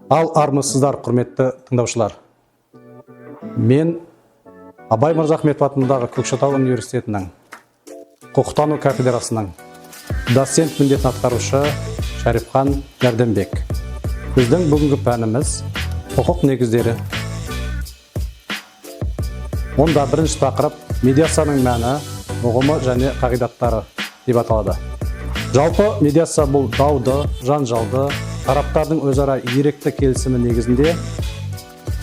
Ал армысыздар, құрметті тыңдаушылар. Мен Абай Мырзахметов атындағы Көкшетау университетінің құқықтану кафедрасының доцент міндетін атқарушы Шәріпхан Жәрденбек. Біздің бүгінгі пәніміз құқық негіздері. Онда бірінші тақырып медиацияның мәні, ұғымы және қағидаттары деп аталады. Жалпы медиация бұл дауды, жанжалды, тараптардың өзара ерікті келісімі негізінде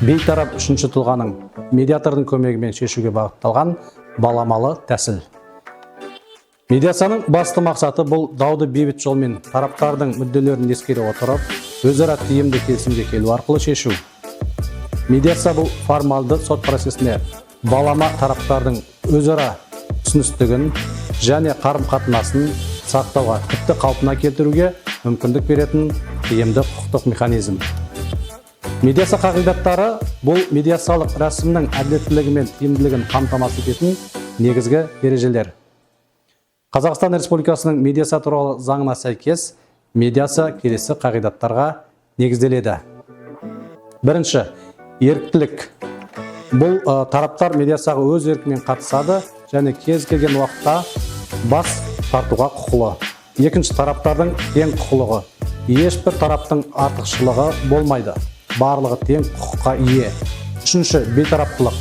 бейтарап үшінші тұлғаның медиатордың көмегімен шешуге бағытталған баламалы тәсіл. Медиацияның басты мақсаты бұл дауды бейбіт жолмен тараптардың мүдделерін ескере отырып, өзара тиімді келісімге келу арқылы шешу. Медиация бұл формалды сот процесіне балама тараптардың өзара түсіністігін және қарым-қатынасын сақтауға, тіпті қалпына келтіруге мүмкіндік беретін тиімді құқықтық механизм. Медиация қағидаттары бұл медиациялық рәсімнің әділеттілігі мен тиімділігін қамтамасыз ететін негізгі ережелер. Қазақстан Республикасының медиация туралы заңына сәйкес медиация келесі қағидаттарға негізделеді. Бірінші, еріктілік. Бұл тараптар медиацияға өз еркімен қатысады және кез келген уақытта бас тартуға құқылы. Екінші, тараптардың тең құқылығы. Ешбір тараптың артықшылығы болмайды. Барлығы тең құқыққа ие. Үшінші, бейтараптылық.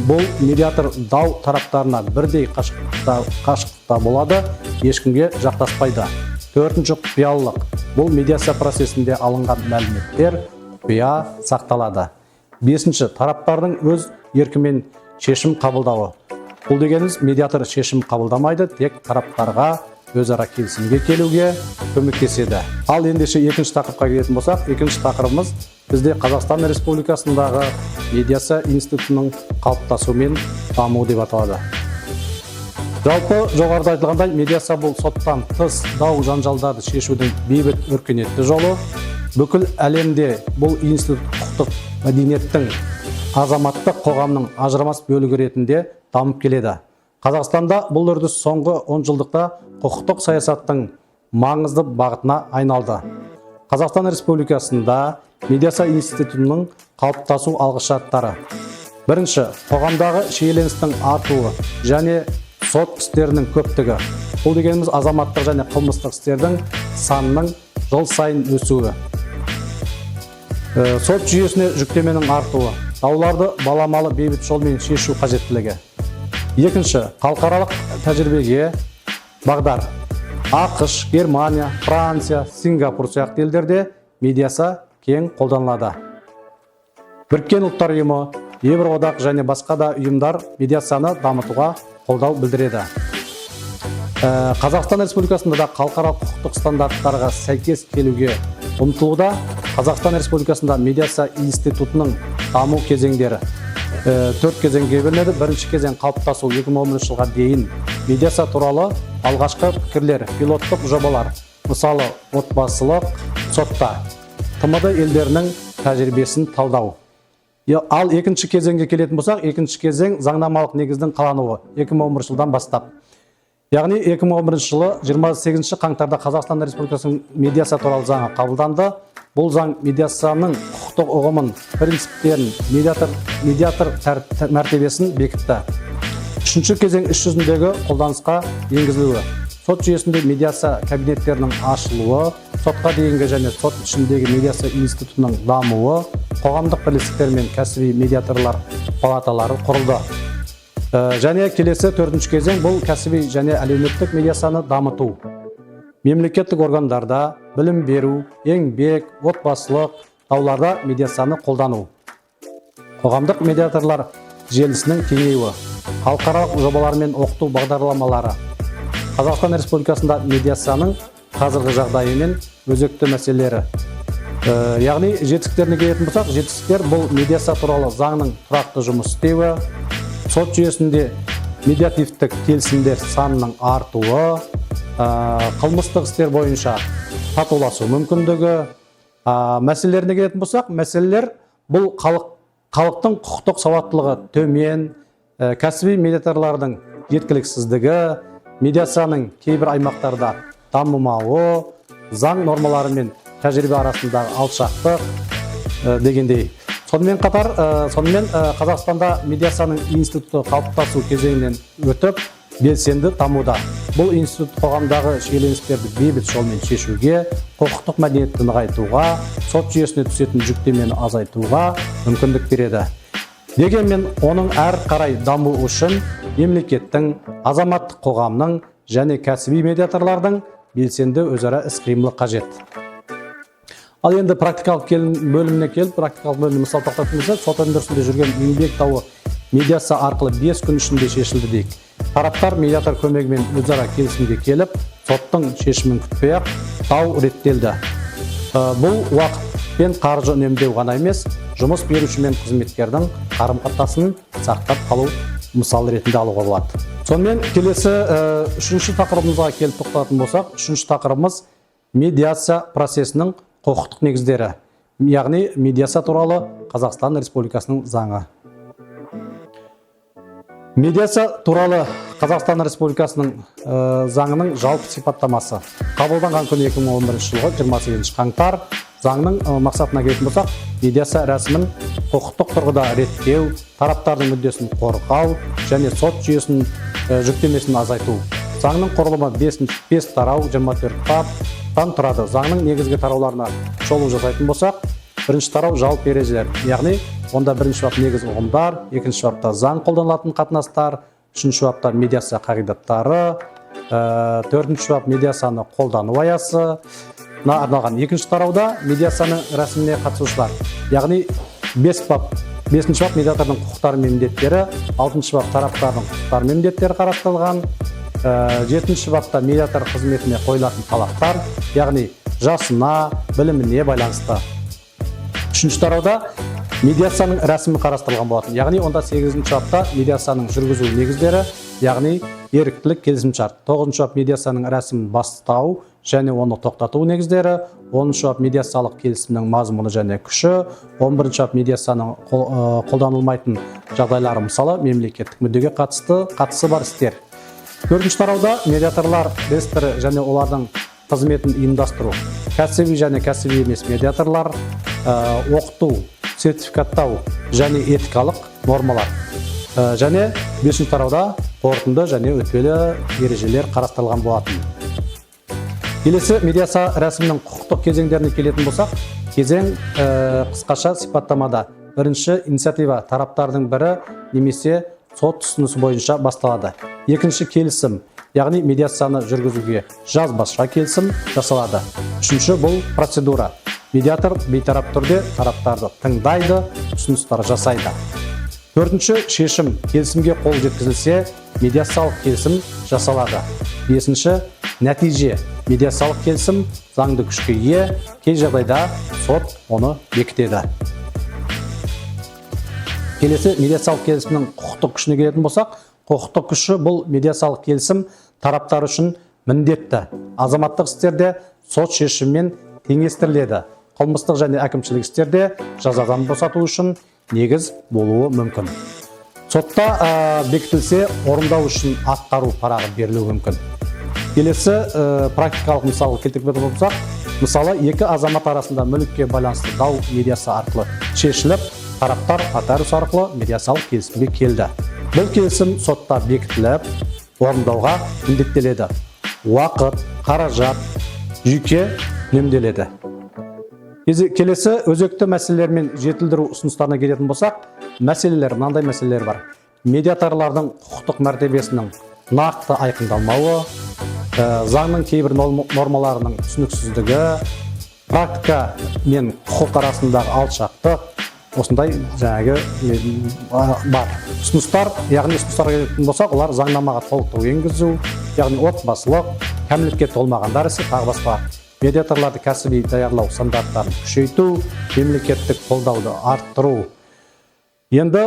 Бұл медиатор дау тараптарына бірдей қашықтықта болады, ешкімге жақтаспайды. Төртінші, құпиялылық. Бұл медиация процесінде алынған мәліметтер құпия сақталады. Бесінші, тараптардың өз еркімен шешім қабылдауы. Бұл дегеніміз медиатор шешім қабылдамайды, тек тараптарға өзара келісімге келуге көмектеседі. Ал ендеше екінші тақырыпқа келетін болсақ, екінші тақырыбымыз бізде Қазақстан Республикасындағы медиация институтының қалыптасуы мен дамуы деп аталады. Жалпы жоғарыда айтылғандай, медиация бұл соттан тыс дау жанжалдарды шешудің бейбіт өркениетті жолы. Бүкіл әлемде бұл институт құқықтық мәдениеттің азаматтық қоғамның ажырамас бөлігі ретінде дамып келеді. Қазақстанда бұл үрдіс соңғы 10 жылдықта құқықтық саясаттың маңызды бағытына айналды. Қазақстан Республикасында медиация институтының қалыптасу алғышарттары. Бірінші, қоғамдағы шиеленістің артуы және сот істерінің көптігі. Бұл дегеніміз азаматтық және қылмыстық істердің санының жыл сайын өсуі. Сот жүйесіне жүктеменің артуы, дауларды баламалы бейбіт жолмен шешу қажеттілігі. Екінші, халықаралық тәжірибеге бағдар. ақш, Германия, Франция, Сингапур сияқты елдерде медиация кең қолданылады. Біріккен ұлттар ұйымы, Евроодақ және басқа да ұйымдар медиацияны дамытуға қолдау білдіреді. Қазақстан Республикасында да халықаралық құқықтық стандарттарға сәйкес келуге ұмтылуда. Қазақстан Республикасында медиация институтының даму кезеңдері 4 кезеңге бөлінеді. Бірінші кезең қалыптасу 2010 жылға дейін медиация туралы алғашқы пікірлер, пилоттық жобалар, мысалы отбасылық сотта ТМД елдерінің тәжірибесін талдау. Ал екінші кезеңге келетін болсақ, екінші кезең заңнамалық негіздің қалануы 2011 жылдан бастап. Яғни 2011 жылы 28 қаңтарда Қазақстан Республикасының медиация туралы заңы қабылданды. Бұл заң медиацияның құқықтық ұғымын, принциптерін, медиатор мәртебесін бекітті. Үшінші кезең іс жүзіндегі қолданысқа енгізілуі. Сот жүйесінде медиация кабинеттерінің ашылуы, сотқа дейінгі және сот ішіндегі медиация институтының дамуы, қоғамдық бірлестіктер мен кәсіби медиаторлар палаталары құрылды. Және келесі төртінші кезең бұл кәсіби және әлеуметтік медиацияны дамыту. Мемлекеттік органдарда білім беру, еңбек, отбасылық дауларда медиацияны қолдану. Қоғамдық медиаторлар желісінің кеңеюі, халықаралық жобалар мен оқыту бағдарламалары. Қазақстан Республикасында медиацияның қазіргі жағдайы мен өзекті мәселелері. Яғни жетістіктеріне келетін болсақ, жетістіктер бұл медиация туралы заңның тұрақты жұмыс істеуі, сот жүйесінде медиативтік келісімдер санының артуы, қылмыстық істер бойынша татуласу мүмкіндігі. Мәселелеріне келетін болсақ, мәселелер бұл халықтың құқықтық сауаттылығы төмен, кәсіби медиаторлардың жеткіліксіздігі, медиацияның кейбір аймақтарда дамымауы, заң нормалары мен тәжірибе арасындағы алшақтық, дегендей. Сонымен Қазақстанда медиацияның институты қалыптасу кезеңінен өтіп, белсенді дамуда. Бұл институт қоғамдағы шиеленістерді бейбіт жолмен шешуге, құқықтық мәдениетті нығайтуға, сот жүйесіне түсетін жүктемені азайтуға мүмкіндік береді. Дегенмен, оның әр қарай даму үшін мемлекеттің, азаматтық қоғамның және кәсіби медиаторлардың белсенді өзара іс-қимылы қажет. Ал енді практикалық бөліміне келіп, практикалық бөліміне мысал тоқтатыңызда, сот өндірісінде жүрген еңбек дауы медиация арқылы 5 күн ішінде шешілді дейік. Тараптар медиатор көмегімен өзара келісімге келіп, соттың шешімін күтпей-ақ дау реттелді. Бұл уақыт пен қаржы үнемдеу ғана емес, жұмыс беруші мен қызметкердің қарым-қатынасын сақтап қалу мысал ретінде алуға болады. Сонымен келесі үшінші тақырыбымызға келіп тоқталатын болсақ, үшінші тақырыбымыз медиация процесінің құқықтық негіздері, яғни медиация туралы Қазақстан Республикасының заңы. Медиация туралы Қазақстан Республикасының заңының жалпы сипаттамасы. Қабылданған күні 2011 жылғы 28 қаңтар. Заңның мақсатына келетін болсақ, медиация рәсімін құқықтық тұрғыда реттеу, тараптардың мүддесін қорғау және сот жүйесінің жүктемесін азайту. Заңның құрылымы 5 тарау, 24 баптан тұрады. Заңның негізгі тарауларына шолу жасайтын болсақ, бірінші тарау жалпы ережелер, яғни онда бірінші бап негізгі ұғымдар, екінші бапта заң қолданылатын қатынастар, үшінші бапта медиация қағидаттары, төртінші бап медиацияны қолдану аясы арналған. Екінші тарауда медиацияны рәсіміне қатысушылар, яғни бесінші бап медиатордың құқықтары мен міндеттері, алтыншы бап тараптардың құқықтары мен міндеттері қарастырылған, жетінші бапта медиатор қызметіне қойылатын талаптар, яғни жасына, біліміне байланысты. Үшінші тарауда медиацияның рәсімі қарастырылған болатын, яғни онда 8-ші бапта медиацияның жүргізу негіздері, яғни еріктілік келісімшарт. 9-ші бап медиацияның рәсімін бастау және оны тоқтату негіздері, 10-ші бап медиациялық келісімнің мазмұны және күші, 11-ші бап медиацияның қолданылмайтын жағдайлары, мысалы мемлекеттік мүддеге қатысы бар істер. 4-ші тарауда медиаторлар реестрі және олардың қызметін ұйымдастыру, кәсіби және кәсіби емес медиаторлар, оқыту, сертификаттау және этикалық нормалар. Және 5-ші тарауда қорытынды және өтпелі ережелер қарастырылған болатын. Келесі медиация рәсімінің құқықтық кезеңдеріне келетін болсақ, кезең қысқаша сипаттамада. Бірінші инициатива тараптардың бірі немесе сот ұсынысы бойынша басталады. Екінші келісім, яғни медиацияны жүргізуге жазбаша келісім жасалады. Үшінші бұл процедура. Медиатор бейтарап түрде тараптарды тыңдайды, ұсыныстар жасайды. Төртінші шешім, келісімге қол жеткізілсе, медиациялық келісім жасалады. Бесінші нәтиже, медиациялық келісім заңды күшке ие, кей жағдайда сот оны бекітеді. Келесі медиациялық келісімнің құқықтық күшіне келетін болсақ, құқықтық күші бұл медиациялық келісім тараптар үшін міндетті. Азаматтық істерде сот шешімімен теңестіріледі. Қылмыстық және әкімшілік істерде жазадан босату үшін негіз болуы мүмкін. Сотта бекітілсе, орындау үшін атқару парағы берілуі мүмкін. Келесі практикалық мысалы келтіріп болсақ, мысалы екі азамат арасында мүлікке байланысты дау медиация арқылы шешіліп, тараптар нотариус арқылы медиациялық келісімге келді. Бұл келісім сотта бекітіліп, орындауға міндеттеледі. Уақыт, қаражат, жүйке үнемделеді. Келесі өзекті мәселелер мен жетілдіру ұсыныстарына келетін болсақ, мәселелер мынандай мәселелер бар. Медиаторлардың құқықтық мәртебесінің нақты айқындалмауы, заңның кейбір нормаларының түсініксіздігі, практика мен құқық арасындағы алшақтық, осындай бар. Ұсыныстар, яғни ұсыныстарға келетін болсақ, олар заңнамаға толықтыру енгізу, яғни отбасылық, кәмілетке толмағандар ісі тағы басқа. Медиаторларды кәсіби даярлау стандарттарын күшейту, мемлекеттік қолдауды арттыру. Енді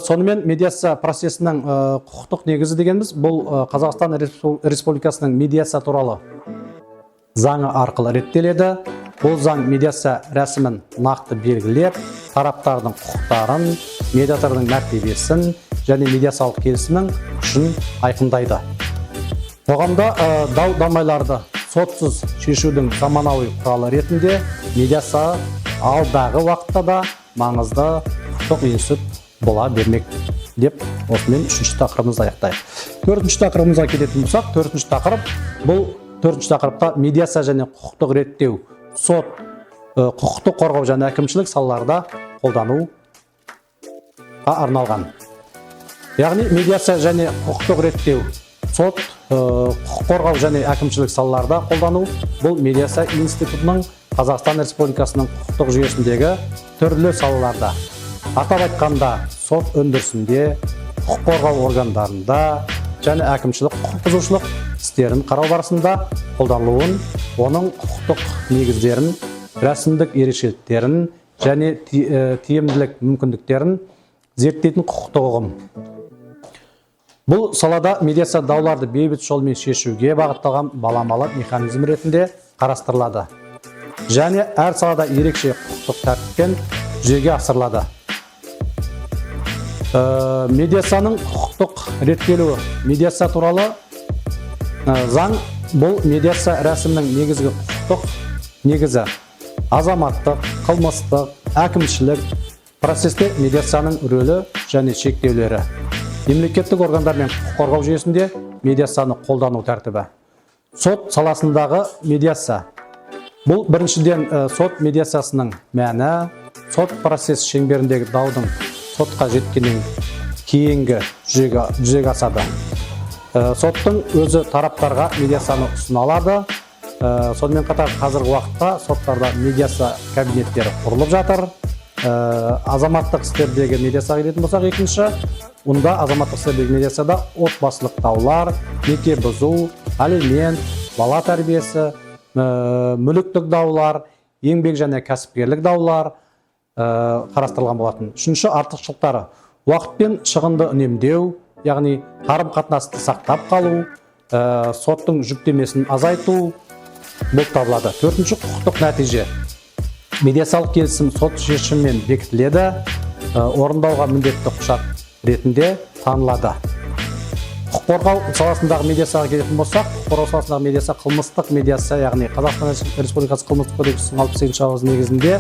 сонымен медиация процесінің құқықтық негізі дегеніміз, бұл Қазақстан Республикасының медиация туралы заңы арқылы реттеледі. Бұл заң медиация рәсімін нақты белгілеп, тараптардың құқықтарын, медиатордың мәртебесін және медиациялық келісімнің күшін айқындайды. Қоғамда дау-дамайларды сотсыз шешудің заманауи құралы ретінде медиация алдағы уақытта да маңызды құқықтық институт бола бермек деп осымен 3-ші тақырыбымызды аяқтайық. 4-ші тақырыбымызға кететін болсақ, 4-ші тақырып бұл 4-ші тақырыпта медиация және құқықтық реттеу, сот, құқықтық қорғау және әкімшілік салаларда қолдануға арналған. Яғни медиация және құқықтық реттеу, сот, құқық қорғау және әкімшілік салаларда қолдану бұл медиация институтының Қазақстан Республикасының құқықтық жүйесіндегі түрлі салаларда. Атап айтқанда сот өндірісінде, құқық қорғау органдарында және әкімшілік құқық бұзушылық істерін қарау барысында қолданылуын, оның құқықтық негіздерін, рәсімдік ерекшеліктерін және тиімділік мүмкіндіктерін зерттейтін құқықтық ұғым. Бұл салада медиация дауларды бейбіт жолмен шешуге бағытталған баламалы механизм ретінде қарастырылады. Және әр салада ерекше құқықтық тәртіппен жүзеге асырылады. Медиацияның құқықтық реттелуі. Медиация туралы заң бұл медиация рәсімнің негізгі құқықтық негізі. Азаматтық, қылмыстық, әкімшілік процесте медиацияның рөлі және шектеулері. Мемлекеттік органдар мен құқық қорғау жүйесінде медиацияны қолдану тәртібі. Сот саласындағы медиация. Бұл біріншіден сот медиациясының мәні, сот процесс шеңберіндегі даудың сотқа жеткеннен кейінгі жүзеге асады. Соттың өзі тараптарға медиацияны ұсына алады. Сонымен қатар қазіргі уақытта соттарда медиация кабинеттері құрылып жатыр. Азаматтық істердегі медиацияға келетін болсақ, екінші, онда азаматтық істердегі медиацияда отбасылық даулар, неке бұзу, алимент, бала тәрбиесі, мүліктік даулар, еңбек және кәсіпкерлік даулар қарастырылған болатын. Үшінші, артықшылықтары. Уақыт пен шығынды үнемдеу, яғни қарым-қатынасты сақтап қалу, соттың жүктемесін азайту болып табылады. Төртінші, құқықтық нәтиже. Медиациялық келісім сот шешімімен бекітіледі, орындауға міндетті құжат ретінде танылады. Құқық қорғау саласындағы медиацияға келетін болсақ, құқық қорғау саласындағы медиация қылмыстық медиация, яғни Қазақстан Республикасы қылмыстық кодексінің 68-ші бабы негізінде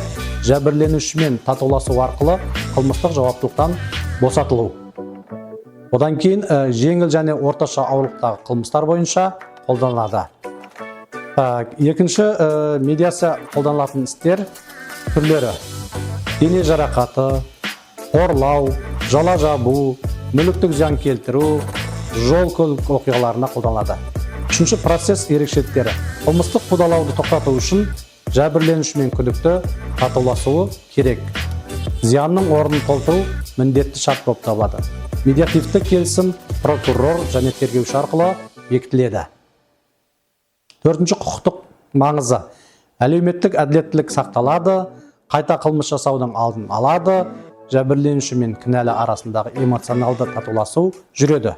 жәбірленушімен татуласу арқылы қылмыстық жауаптылықтан босатылу. Одан кейін жеңіл және орташа ауырлықтағы қылмыстар бойынша қолданылады. Екінші, медиация қолданылатын істер түрлері: дене жарақаты, қорлау, жала жабу, мүліктік зиян келтіру, жол-көлік оқиғаларына қолданылады. Үшінші, процесс ерекшеліктері. Қылмыстық қудалауды тоқтату үшін жәбірленуші мен күдікті татуласуы керек. Зиянның орнын толтыру міндетті шарт болып табылады. Медиативті келісім прокурор және тергеуші арқылы бекітіледі. Төртінші, құқықтық маңызы. Әлеуметтік әділеттілік сақталады, қайта қылмыс жасаудың алдын алады, жәбірленуші мен кінәлі арасындағы эмоционалды татуласу жүреді.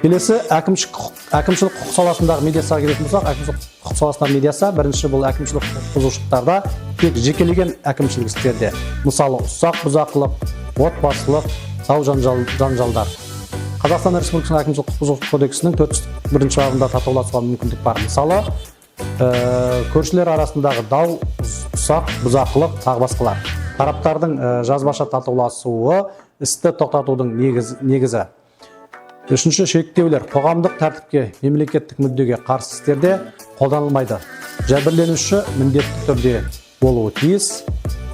Келесі, әкімшілік құқық саласындағы медиацияға келетін болсақ, әкімшілік құқық саласындағы медиация бірінші бұл әкімшілік құқық бұзушылықтарда тек жекелеген әкімшілік істерде, мысалы ұсақ бұзақылық, отбасылық, дау жанжалдар. Қазақстан Республикасының әкімшілік құқық бұзушылық кодексінің 401-ші бабында татуласуға мүмкіндік бар. Мысалы, көршілер арасындағы дау, ұсақ бұзақылық, тағы басқалар. Тараптардың жазбаша татуласуы істі тоқтатудың негізі. Үшінші, шектеулер. Қоғамдық тәртіпке, мемлекеттік мүддеге қарсы істерде қолданылмайды. Жәбірленуші міндетті түрде болуы тиіс.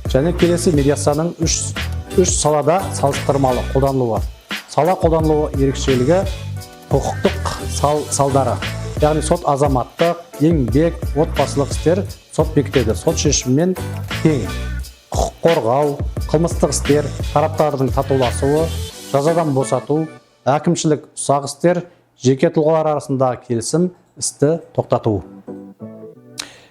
Және келесі, медиацияның үш салада салыстырмалы қолданылуы. Сала қолданылуы ерекшелігі құқықтық салдары. Яғни сот азаматтық, еңбек, отбасылық істер сот бекітеді. Сот шешімімен тең. Құқық қорғау, қылмыстық істер, тараптардың татуласуы, жазадан босату, әкімшілік ұсақ істер, жеке тұлғалар арасындағы келісім, істі тоқтату.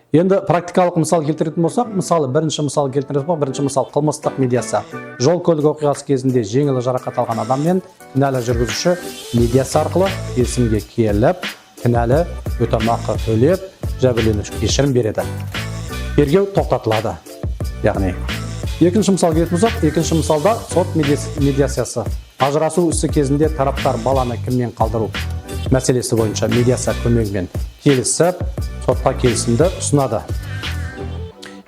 Енді практикалық мысал келтіретін болсақ, бірінші мысал қылмыстық медиация. Жол-көлік оқиғасы кезінде жеңіл жарақат алған адам мен кінәлі жүргізуші медиация арқылы келісімге келіп, кінәлі өтемақы төлеп, жәбірленуші кешірім береді. Тергеу тоқтатылады. Яғни, екінші мысал келетін болсақ, екінші мысалда сот медиациясы. Ажырасу ісі кезінде тараптар баланы кіммен қалдыру мәселесі бойынша медиация көмегімен келісіп, сотқа келісімді ұсынады.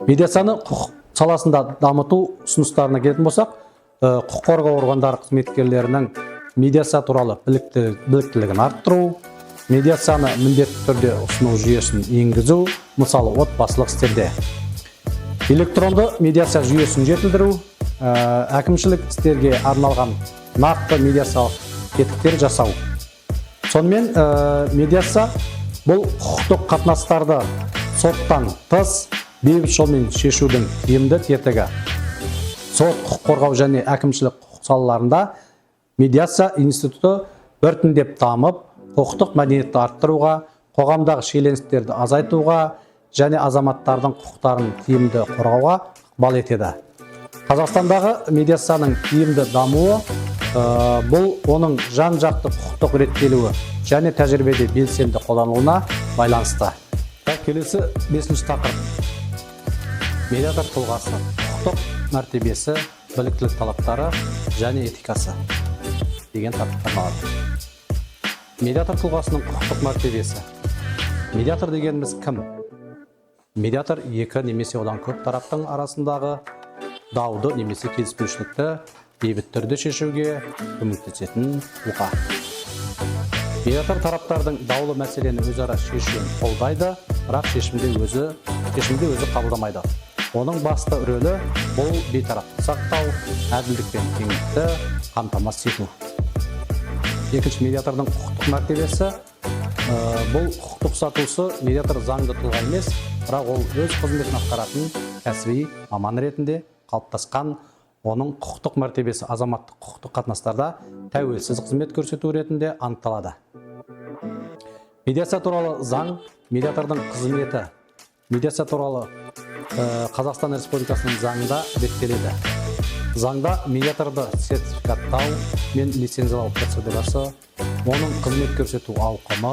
Медиацияны құқық саласында дамыту ұсыныстарына келетін болсақ, құқық қорғау органдары қызметкерлерінің медиация туралы біліктілігін арттыру, медиацияны міндетті түрде ұсыну жүйесін енгізу, мысалы отбасылық істерде. Электронды медиация жүйесін жетілдіру, әкімшілік істерге арналған нақты медиациялық тетіктер жасау. Сонымен медиация бұл құқықтық қатынастарды соттан тыс бейбіт жолмен шешудің тиімді тетігі. Сот, құқық қорғау және әкімшілік құқық салаларында медиация институты біртіндеп дамып, құқықтық мәдениетті арттыруға, қоғамдағы шиеленістерді азайтуға және азаматтардың құқықтарын тиімді қорғауға ықпал етеді. Қазақстандағы медиацияның тиімді дамуы бұл оның жан-жақты құқықтық реттелуі және тәжірибеде белсенді қолданылуына байланысты. Келесі 5-ші тақырып. Медиатор тұлғасы, құқықтық мәртебесі, біліктілік талаптары және этикасы деген тақырыптан алады. Медиатор тұлғасының құқықтық мәртебесі. Медиатор дегеніміз кім? Медиатор екі немесе одан көп тараптың арасындағы дауды немесе келіспеушілікті бейбіт түрде шешуге көмектесетін тұлға. Медиатор тараптардың даулы мәселені өзара шешуін қолдайды, бірақ шешімді өзі қабылдамайды. Оның басты рөлі бұл бейтарапты сақтау, әділдік пен теңдікті қамтамасыз ету. Екінші, медиатордың құқықтық мәртебесі. Бұл құқықтық сатушы медиатор заңды тұлға емес, бірақ ол өз қызметін атқаратын кәсіби маман ретінде қалыптасқан. Оның құқықтық мәртебесі азаматтық құқықтық қатынастарда тәуелсіз қызмет көрсету ретінде анықталады. Медиация туралы заң, медиатордың қызметі. Медиация туралы Қазақстан Республикасының заңында реттеледі. Заңда медиаторды сертификаттау мен лицензиялау процедурасы, оның қызмет көрсету ауқымы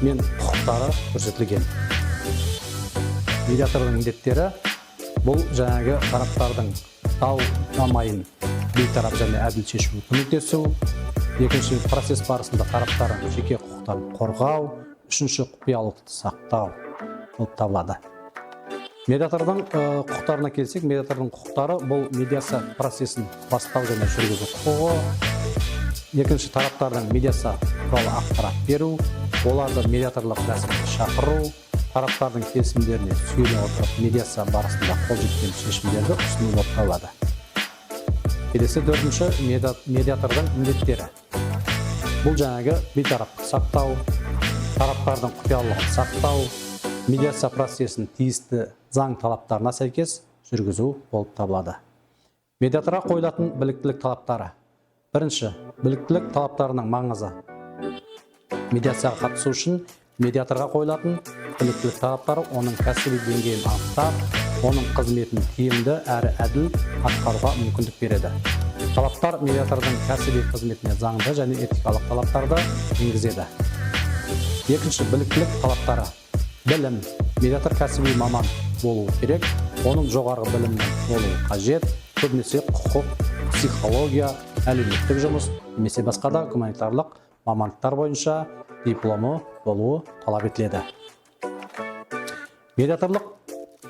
мен құқықтары көрсетілген. Медиатордың міндеттері бұл жаңағы тараптардың дау дамайын бейтарап және әділ шешуге көмектесу. Екінші, процесс барысында тараптардың жеке құқықтарын қорғау. Үшінші, құпиялықты сақтау болып табылады. Медиатордың құқықтарына келсек, медиатордың құқықтары бұл медиация процесін бастау және жүргізу құқығы. Екінші, тараптардың медиация туралы ақпарат беру, оларды медиаторлық рәсімге шақыру, тараптардың келісімдеріне сүйене отырып медиация барысында қол жеткен шешімдерді ұсыну болып табылады. Келесі төртінші, медиатордың міндеттері. Бұл жаңағы бейтараптық сақтау, тараптардың құпиялығын сақтау, медиация процесін тиісті заң талаптарына сәйкес жүргізу болып табылады. Медиаторға қойылатын біліктілік талаптары. Бірінші, біліктілік талаптарының маңызы. Медиацияға қатысу үшін медиаторға қойылатын біліктілік талаптары оның кәсіби деңгейін анықтап, оның қызметін тиімді әрі әділ атқаруға мүмкіндік береді. Талаптар медиатордың кәсіби қызметіне заңды және этикалық талаптарды енгізеді. Екінші, біліктілік талаптары. Білім. Медиатор кәсіби маман болуы керек, оның жоғарғы білімнің болуы қажет, көбінесе құқық, психология, әлеуметтік жұмыс, немесе басқа да гуманитарлық мамандықтар бойынша дипломы болуы талап етіледі. Медиаторлық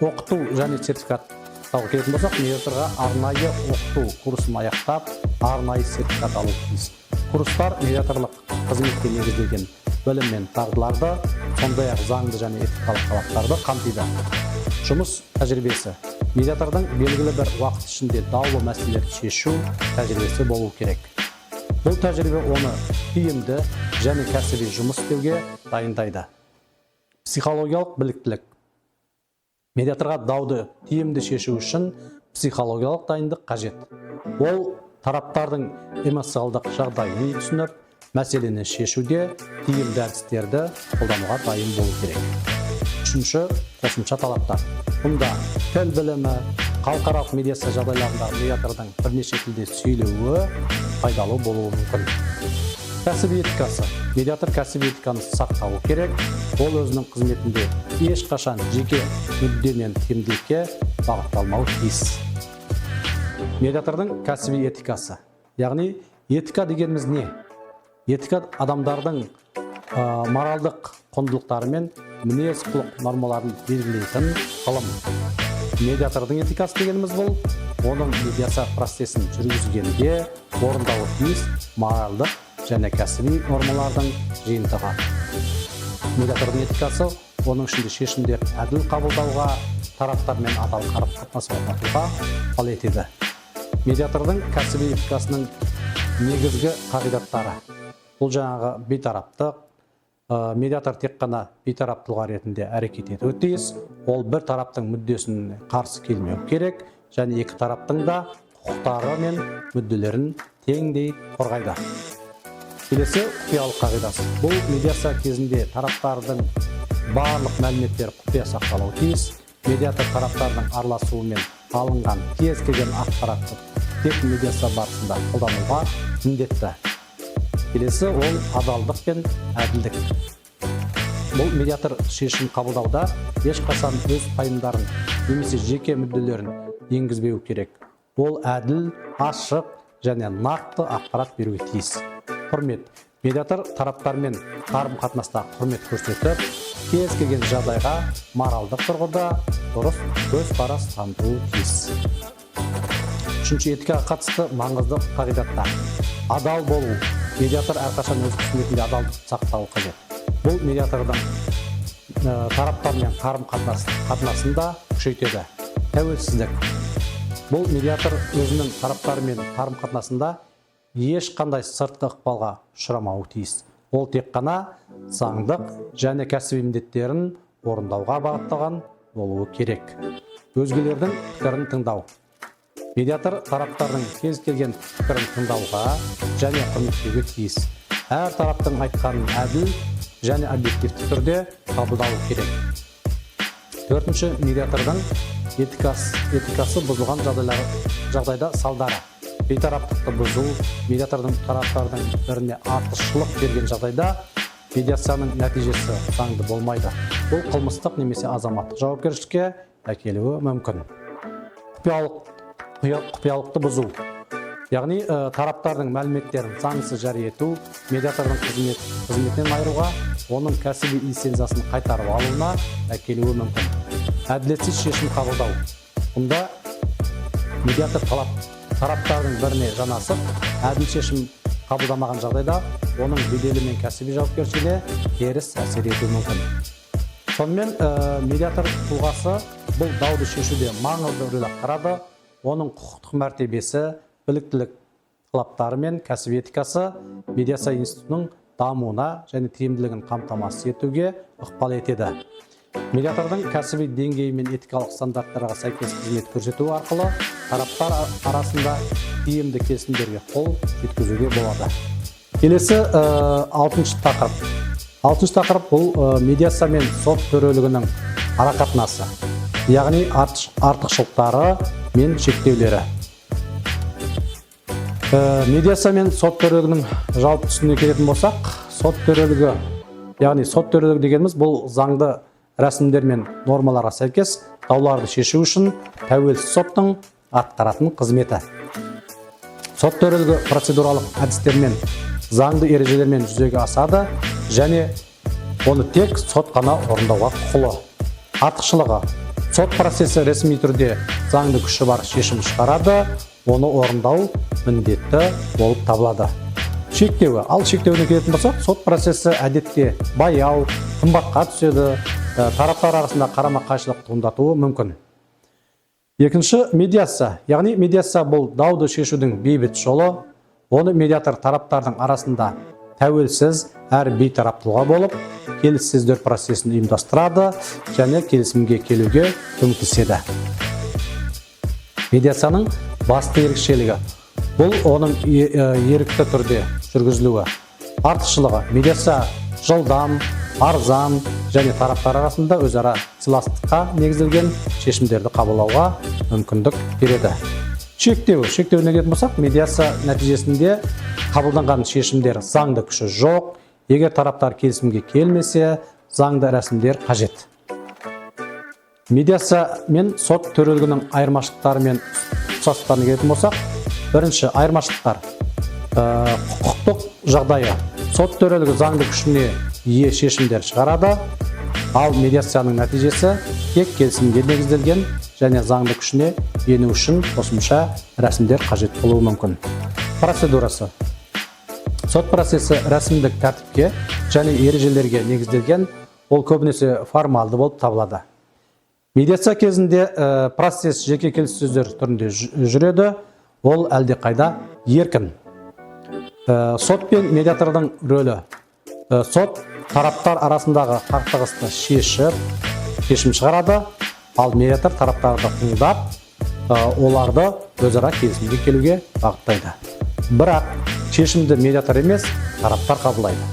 оқыту және сертификаттауға келетін болсақ, медиаторға арнайы оқыту курсын аяқтап, арнайы сертификат алу тиіс. Курстар медиаторлық қызметке негізделген білім мен дағдыларды, сондай-ақ заңды және этикалық талаптарды қамтиды. Жұмыс тәжірибесі. Медиатордың белгілі бір уақыт ішінде даулы мәселелерді шешу тәжірибесі болу керек. Бұл тәжірибе оны тиімді және кәсіби жұмыс істеуге дайындайды. Психологиялық біліктілік. Медиаторға дауды тиімді шешу үшін психологиялық дайындық қажет. Ол тараптардың эмоциялдық жағдайын түсініп, мәселені шешуде тиімді әдістерді қолдануға дайын болу керек. Үшінші, қосымша талаптар. Бұнда тіл білімі, халықаралық медиация жағдайларындағы медиатордың бірнеше тілде сөйлеуі пайдалы болуы мүмкін. Кәсіби этикасы. Медиатор кәсіби этиканы сақтауы керек. Ол өзінің қызметінде ешқашан жеке мүдде мен тиімділікке бағытталмауы тиіс. Медиатордың кәсіби этикасы. Яғни, этика дегеніміз не? Этика адамдардың моральдық құндылықтары мен мінез құлық нормаларын белгілейтін ғылым. медиатордың этикасы дегеніміз бұл оның медиация процесін жүргізгенде орындауы тиіс моральдық және кәсіби нормалардың жиынтығы. Медиатордың этикасы оның ішінде шешімдер әділ қабылдауға, тараптармен адал қарым-қатынас орнатуға ықпал етеді. Медиатордың кәсіби этикасының негізгі қағидаттары. Бұл жаңағы бейтараптық. Медиатор тек қана бейтарап тұлға ретінде әрекет етуі тиіс. Ол бір тараптың мүддесіне қарсы келмеу керек, және екі тараптың да құқықтары мен мүдделерін теңдей қорғайды. Келесі құпиялық қағидасы. Бұл медиация кезінде тараптардың барлық мәліметтер құпия сақталуы тиіс. Медиатор тараптардың араласуымен алынған кез келген ақпаратты тек медиация барысында қолдануға міндетті. Келесі ол адалдық пен әділдік. Бұл медиатор шешім қабылдауда ешқашан өз пайымдарын немесе жеке мүдделерін енгізбеу керек. Ол әділ, ашық және нақты ақпарат беруге тиіс. Құрмет. Медиатор тараптармен қарым-қатынаста құрмет көрсетіп, кез келген жағдайға моральдық тұрғыда дұрыс көзқарас танытуы тиіс. Үшінші, этикаға қатысты маңызды қағидаттар. Адал болу. Медиатор әрқашан өз қызметінде адалдық сақтауы қажет. Бұл медиатордың тараптармен қарым-қатынасында күшейтеді. Тәуелсіздік. Бұл медиатор өзінің тараптарымен қарым-қатынасында ешқандай сыртқы ықпалға ұшырамауы тиіс. Ол тек қана заңдық және кәсіби міндеттерін орындауға бағытталған болуы керек. Өзгелердің пікірін тыңдау. Медиатор тараптардың кез келген пікірін тыңдауға және құрметтеуге тиіс. Әр тараптың айтқанын әділ және объективті түрде қабылдауы керек. Төртінші, медиатордың этикасы бұзылған жағдайда салдары. Бейтараптықты бұзу, медиатордың тараптардың біріне артықшылық берген жағдайда медиацияның нәтижесі заңды болмайды. Бұл қылмыстық немесе азаматтық жауапкершілікке әкелуі мүмкін. Құпиялықты бұзу. Яғни тараптардың мәліметтерін заңсыз жария ету, медиатордың қызметінен айыруға, оның кәсіби лицензиясын қайтарып алуына әкелуі мүмкін. Әділетсіз шешім қабылдау. Бұнда медиатор тараптардың біріне жанасып, әділ шешім қабылдамаған жағдайда оның беделі мен кәсіби жауапкершілігіне теріс әсер етуі мүмкін. Сонымен медиатор тұлғасы бұл дауды шешуде маңызды рөл атқарады. Оның құқықтық мәртебесі, біліктілік талаптары мен кәсіби этикасы медиация институтының дамуына және тиімділігін қамтамасыз етуге ықпал етеді. Медиатордың кәсіби деңгейі мен этикалық стандарттарға сәйкес қызмет көрсету арқылы тараптар арасында тиімді келісімдерге қол жеткізуге болады. Келесі 6-шы тақырып. 6-шы тақырып бұл медиация мен сот төрелігінің арақатынасы, яғни артықшылықтары мен шектеулері. Медиация мен сот төрелігінің жалпы түсіне келетін болсақ, сот төрелігі, яғни сот төрелігі дегеніміз бұл заңды рәсімдер мен нормаларға сәйкес дауларды шешу үшін тәуелсіз соттың атқаратын қызметі. Сот төрелігі процедуралық әдістермен, заңды ережелермен жүзеге асады және оны тек сот қана орындауға құқылы. Артықшылығы. Сот процесі ресми түрде заңды күші бар шешім шығарады, оны орындау міндетті болып табылады. Шектеуі. Ал шектеуіне келетін болсақ, сот процесі әдетте баяу, қымбатқа түседі, тараптар арасында қарама-қайшылық туындатуы мүмкін. Екінші, медиация. Яғни медиация бұл дауды шешудің бейбіт жолы. Оны медиатор тараптардың арасында тәуелсіз әр бейтараптылға болып, келіссөздер процесін ұйымдастырады және келісімге келуге көмектеседі. Медиацияның басты ерекшелігі. Бұл оның ерікті түрде жүргізілуі. Артықшылығы. Медиация жылдам, арзан және тараптар арасында өзара сыйластыққа негізделген шешімдерді қабылдауға мүмкіндік береді. Шектеуіне келетін болсақ, медиация нәтижесінде қабылданған шешімдер заңды күші жоқ, егер тараптар келісімге келмесе, заңды рәсімдер қажет. Медиация мен сот төрелігінің айырмашылықтары мен ұқсастықтарына келетін болсақ, бірінші айырмашылықтар. Құқықтық жағдайы. Сот төрелігі заңды күшіне ие шешімдер шығарады, ал медиацияның нәтижесі тек келісімге негізделген және заңды күшіне ену үшін қосымша рәсімдер қажет болуы мүмкін. Процедурасы. Сот процесі рәсімдік тәртіпке және ережелерге негізделген, ол көбінесе формалды болып табылады. Медиация кезінде процесс жеке келіссөздер түрінде жүреді, ол әлдеқайда еркін. Сот пен медиатордың рөлі. Сот тараптар арасындағы қақтығысты шешім шығарады, ал медиатор тараптарды тыңдап, оларды өзара келісімге келуге бағыттайды. Бірақ шешімді медиатор емес, тараптар қабылдайды.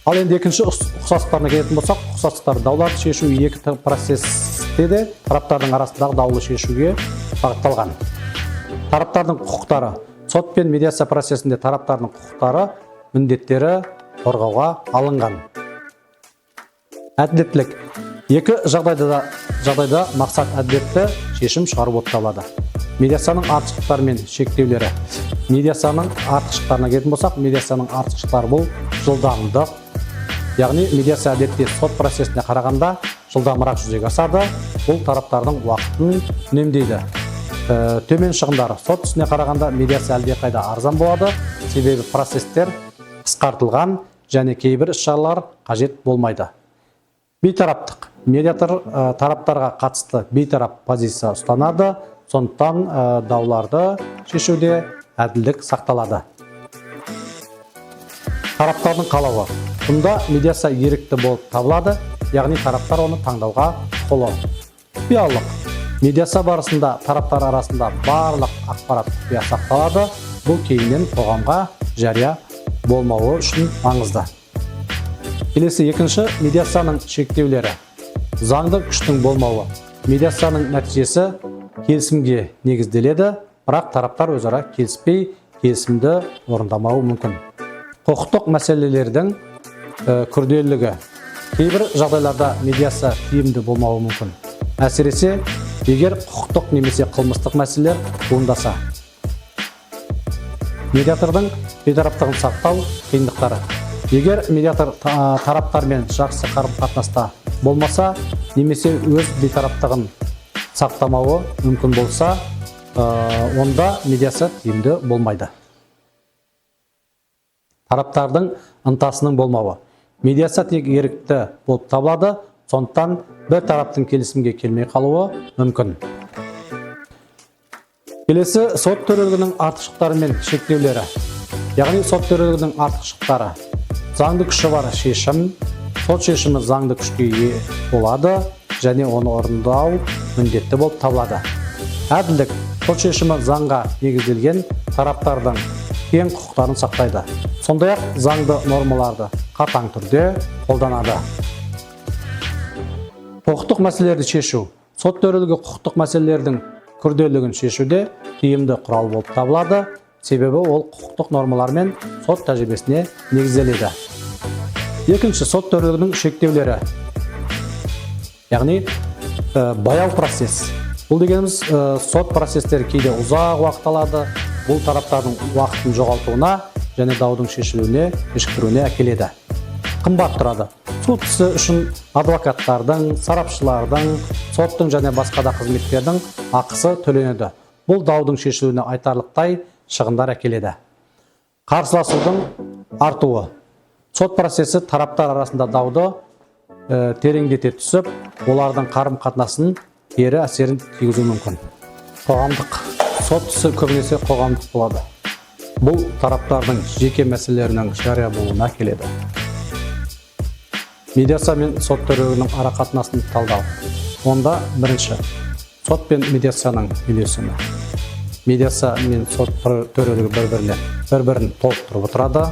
Ал енді екінші ұқсастықтарына келетін болсақ, ұқсастықтар дауларды шешу екі процесте де тараптардың арасындағы даулы шешуге бағытталған. Тараптардың құқықтары. Сот пен медиация процесінде тараптардың құқықтары, міндеттері қорғауға алынған. Әділеттілік. Екі жағдайда мақсат әділетті шешім шығару болып табылады. Медиацияның артықшылықтары мен шектеулері. Медиацияның артықшылықтарына келетін болсақ, медиацияның артықшылықтары бұл жылдамдық. Яғни медиация әдетте сот процесіне қарағанда жылдамырақ жүзеге асады. Бұл тараптардың уақытын үнемдейді. Төмен шығындары. Сот ісіне қарағанда медиация әлдеқайда арзан болады, себебі процестер қысқартылған және кейбір іс-шаралар қажет болмайды. Бейтараптық. Медиатор тараптарға қатысты бейтарап позиция ұстанады, сондықтан дауларды шешуде әділдік сақталады. Тараптардың қалауы. Бұнда медиация ерікті болып табылады, яғни тараптар оны таңдауға құқылы. Құпиялылық. Медиация барысында тараптар арасында барлық ақпарат құпия сақталады. Бұл кейіннен қоғамға жария болмауы үшін маңызды. Келесі екінші медиацияның шектеулері. Заңды күштің болмауы. Медиацияның нәтижесі келісімге негізделеді, бірақ тараптар өзара келіспей, келісімді орындамауы мүмкін. Құқықтық мәселелердің күрделілігі. Кейбір жағдайларда медиация тиімді болмауы мүмкін. Әсіресе, егер құқықтық немесе қылмыстық мәселелер туындаса. Медиатордың бейтараптығын сақтау қиындықтары. Егер медиатор тараптармен жақсы қарым-қатынаста болмаса, немесе өз бейтараптығын сақтамауы мүмкін болса, онда медиация тиімді болмайды. Тараптардың ынтасының болмауы. Медиация тек ерікті болып табылады, сондықтан бір тараптың келісімге келмей қалуы мүмкін. Келесі сот төрелігінің артықшылықтары мен шектеулері. Яғни сот төрелігінің артықшылықтары. Заңды күші бар шешім, сот шешімі заңды күшке ие болады және оны орындау міндетті болып табылады. Әділдік. Сот шешімі заңға негізделген тараптардың тең құқықтарын сақтайды. Сондай-ақ заңды нормаларды қатаң түрде қолданады. Құқықтық мәселелерді шешу. Сот төрелігі құқықтық мәселелердің күрделілігін шешуде тиімді құрал болып табылады, себебі ол құқықтық нормалар мен сот тәжірибесіне негізделеді. Екінші, сот төрелігінің шектеулері. Яғни баяу процесс. Бұл дегеніміз сот процестері кейде ұзақ уақыт алады, бұл тараптардың уақытын жоғалтуына және даудың шешілуіне, кешіктіруіне әкеледі. Қымбат тұрады. Сот ісі үшін адвокаттардың, сарапшылардың, соттың және басқа да қызметтердің ақысы төленеді. Бұл даудың шешілуіне айтарлықтай шығындар әкеледі. Қарсыласудың артуы. Сот процесі тараптар арасында дауды тереңдете түсіп, олардың қарым-қатынасын кері әсерін тигізуі мүмкін. Қоғамдық. Сот ісі көбінесе қоғамдық болады. Бұл тараптардың жеке мәселелерінің жария болуына келеді. Медиация мен сот төрелігінің арақатынасын талдау. Онда бірінші, сот пен медиацияның үйлесімі. Медиация мен сот төрелігі бір-бірін толықтырып отырады.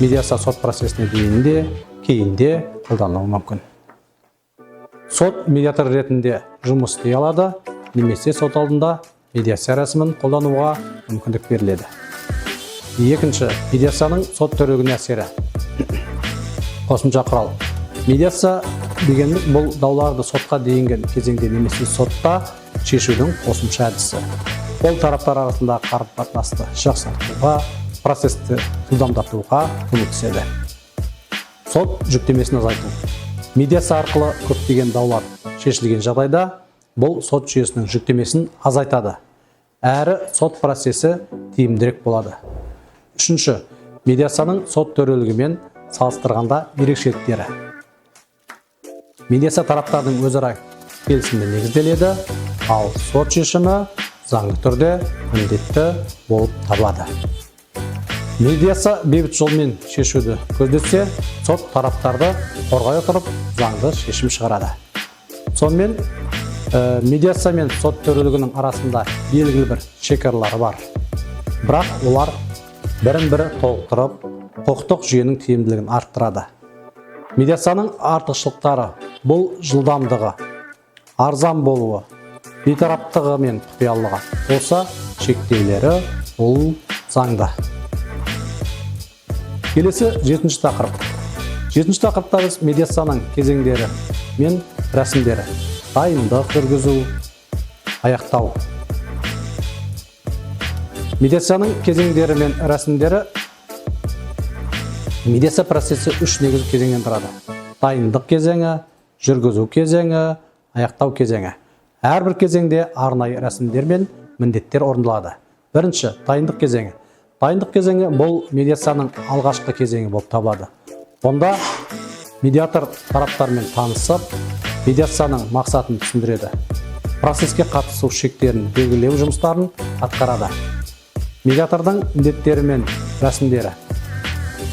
Медиация сот процесіне дейінде, кейінде қолданылуы мүмкін. Сот медиатор ретінде жұмыс істей алады, немесе сот алдында медиация рәсімін қолдануға мүмкіндік беріледі. Екінші, медиацияның сот төрелігіне әсері. Қосымша құрал. Медиация дегеніміз бұл дауларды сотқа дейінгі кезеңде немесе сотта шешудің қосымша әдісі. Ол тараптар арасында қарым-қатынасты жақсартуға, процесті жылдамдатуға көмектеседі. Сот жүктемесін азайту. Медиация арқылы көптеген даулар шешілген жағдайда, бұл сот жүйесінің жүктемесін азайтады, әрі сот процесі тиімдірек болады. Үшінші, медиацияның сот төрелігімен салыстырғанда ерекшеліктері. Медиация тараптардың өзара келісіміне негізделеді, ал сот шешімі заңды түрде міндетті болып табылады. Медиация бейбіт жолмен шешуді көздесе, сот тараптарды қорғай отырып заңды шешім шығарады. Сонымен, медиация мен сот төрелігінің арасында белгілі бір шекаралары бар. Бірақ олар бірін-бірі толықтырып, құқықтық жүйенің тиімділігін арттырады. Медиацияның артықшылықтары бұл жылдамдығы, арзан болуы, бейтараптығы мен құпиялылығы болса, шектеулері бұл заңда. Келесі 7-ші тақырып. 7-ші тақырыпта біз медиацияның кезеңдері мен рәсімдері, дайындық жүргізу, аяқтау. Медиацияның кезеңдері мен рәсімдері. Медиация процесі 3 негізгі кезеңнен тұрады. Дайындық кезеңі, жүргізу кезеңі, аяқтау кезеңі. Әрбір кезеңде арнайы рәсімдер мен міндеттер орындалады. Бірінші, дайындық кезеңі. Дайындық кезеңі бұл медиацияның алғашқы кезеңі болып табылады. Онда медиатор тараптармен танысып, медиацияның мақсатын түсіндіреді. Процеске қатысу шектерін белгілеу жұмыстарын атқарады. Медиатордың міндеттері мен рәсімдері.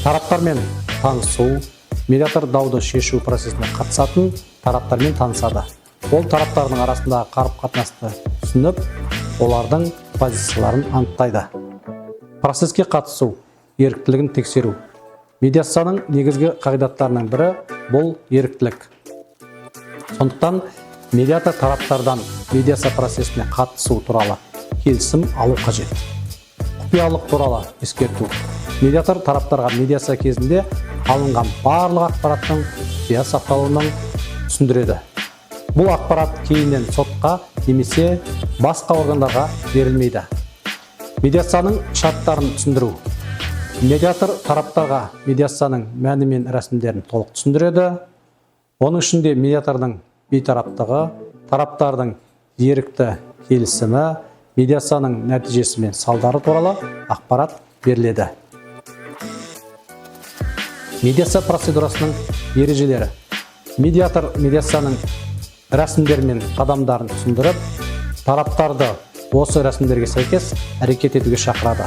Тараптармен танысу, медиатор дауды шешу процесіне қатысатын тараптармен танысады. Ол тараптардың арасындағы қарым-қатынасты түсініп, олардың позицияларын анықтайды. Процеске қатысу, еріктілігін тексеру. Медиацияның негізгі қағидаттарының бірі бұл еріктілік. Сондықтан медиатор тараптардан медиация процесіне қатысу туралы келісім алу қажет. Құпиялылық туралы ескерту. Медиатор тараптарға медиация кезінде алынған барлық ақпараттың құпия сақталуын түсіндіреді. Бұл ақпарат кейіннен сотқа немесе басқа органдарға берілмейді. Медиацияның шарттарын түсіндіру. Медиатор тараптарға медиацияның мәні мен рәсімдерін толық түсіндіреді. Оның ішінде медиатордың бейтараптығы, тараптардың ерікті келісімі, медиацияның нәтижесі мен салдары туралы ақпарат беріледі. Медиация процедурасының ережелері. Медиатор медиацияның рәсімдер мен қадамдарын түсіндіріп, тараптарды осы рәсімдерге сәйкес әрекет етуге шақырады.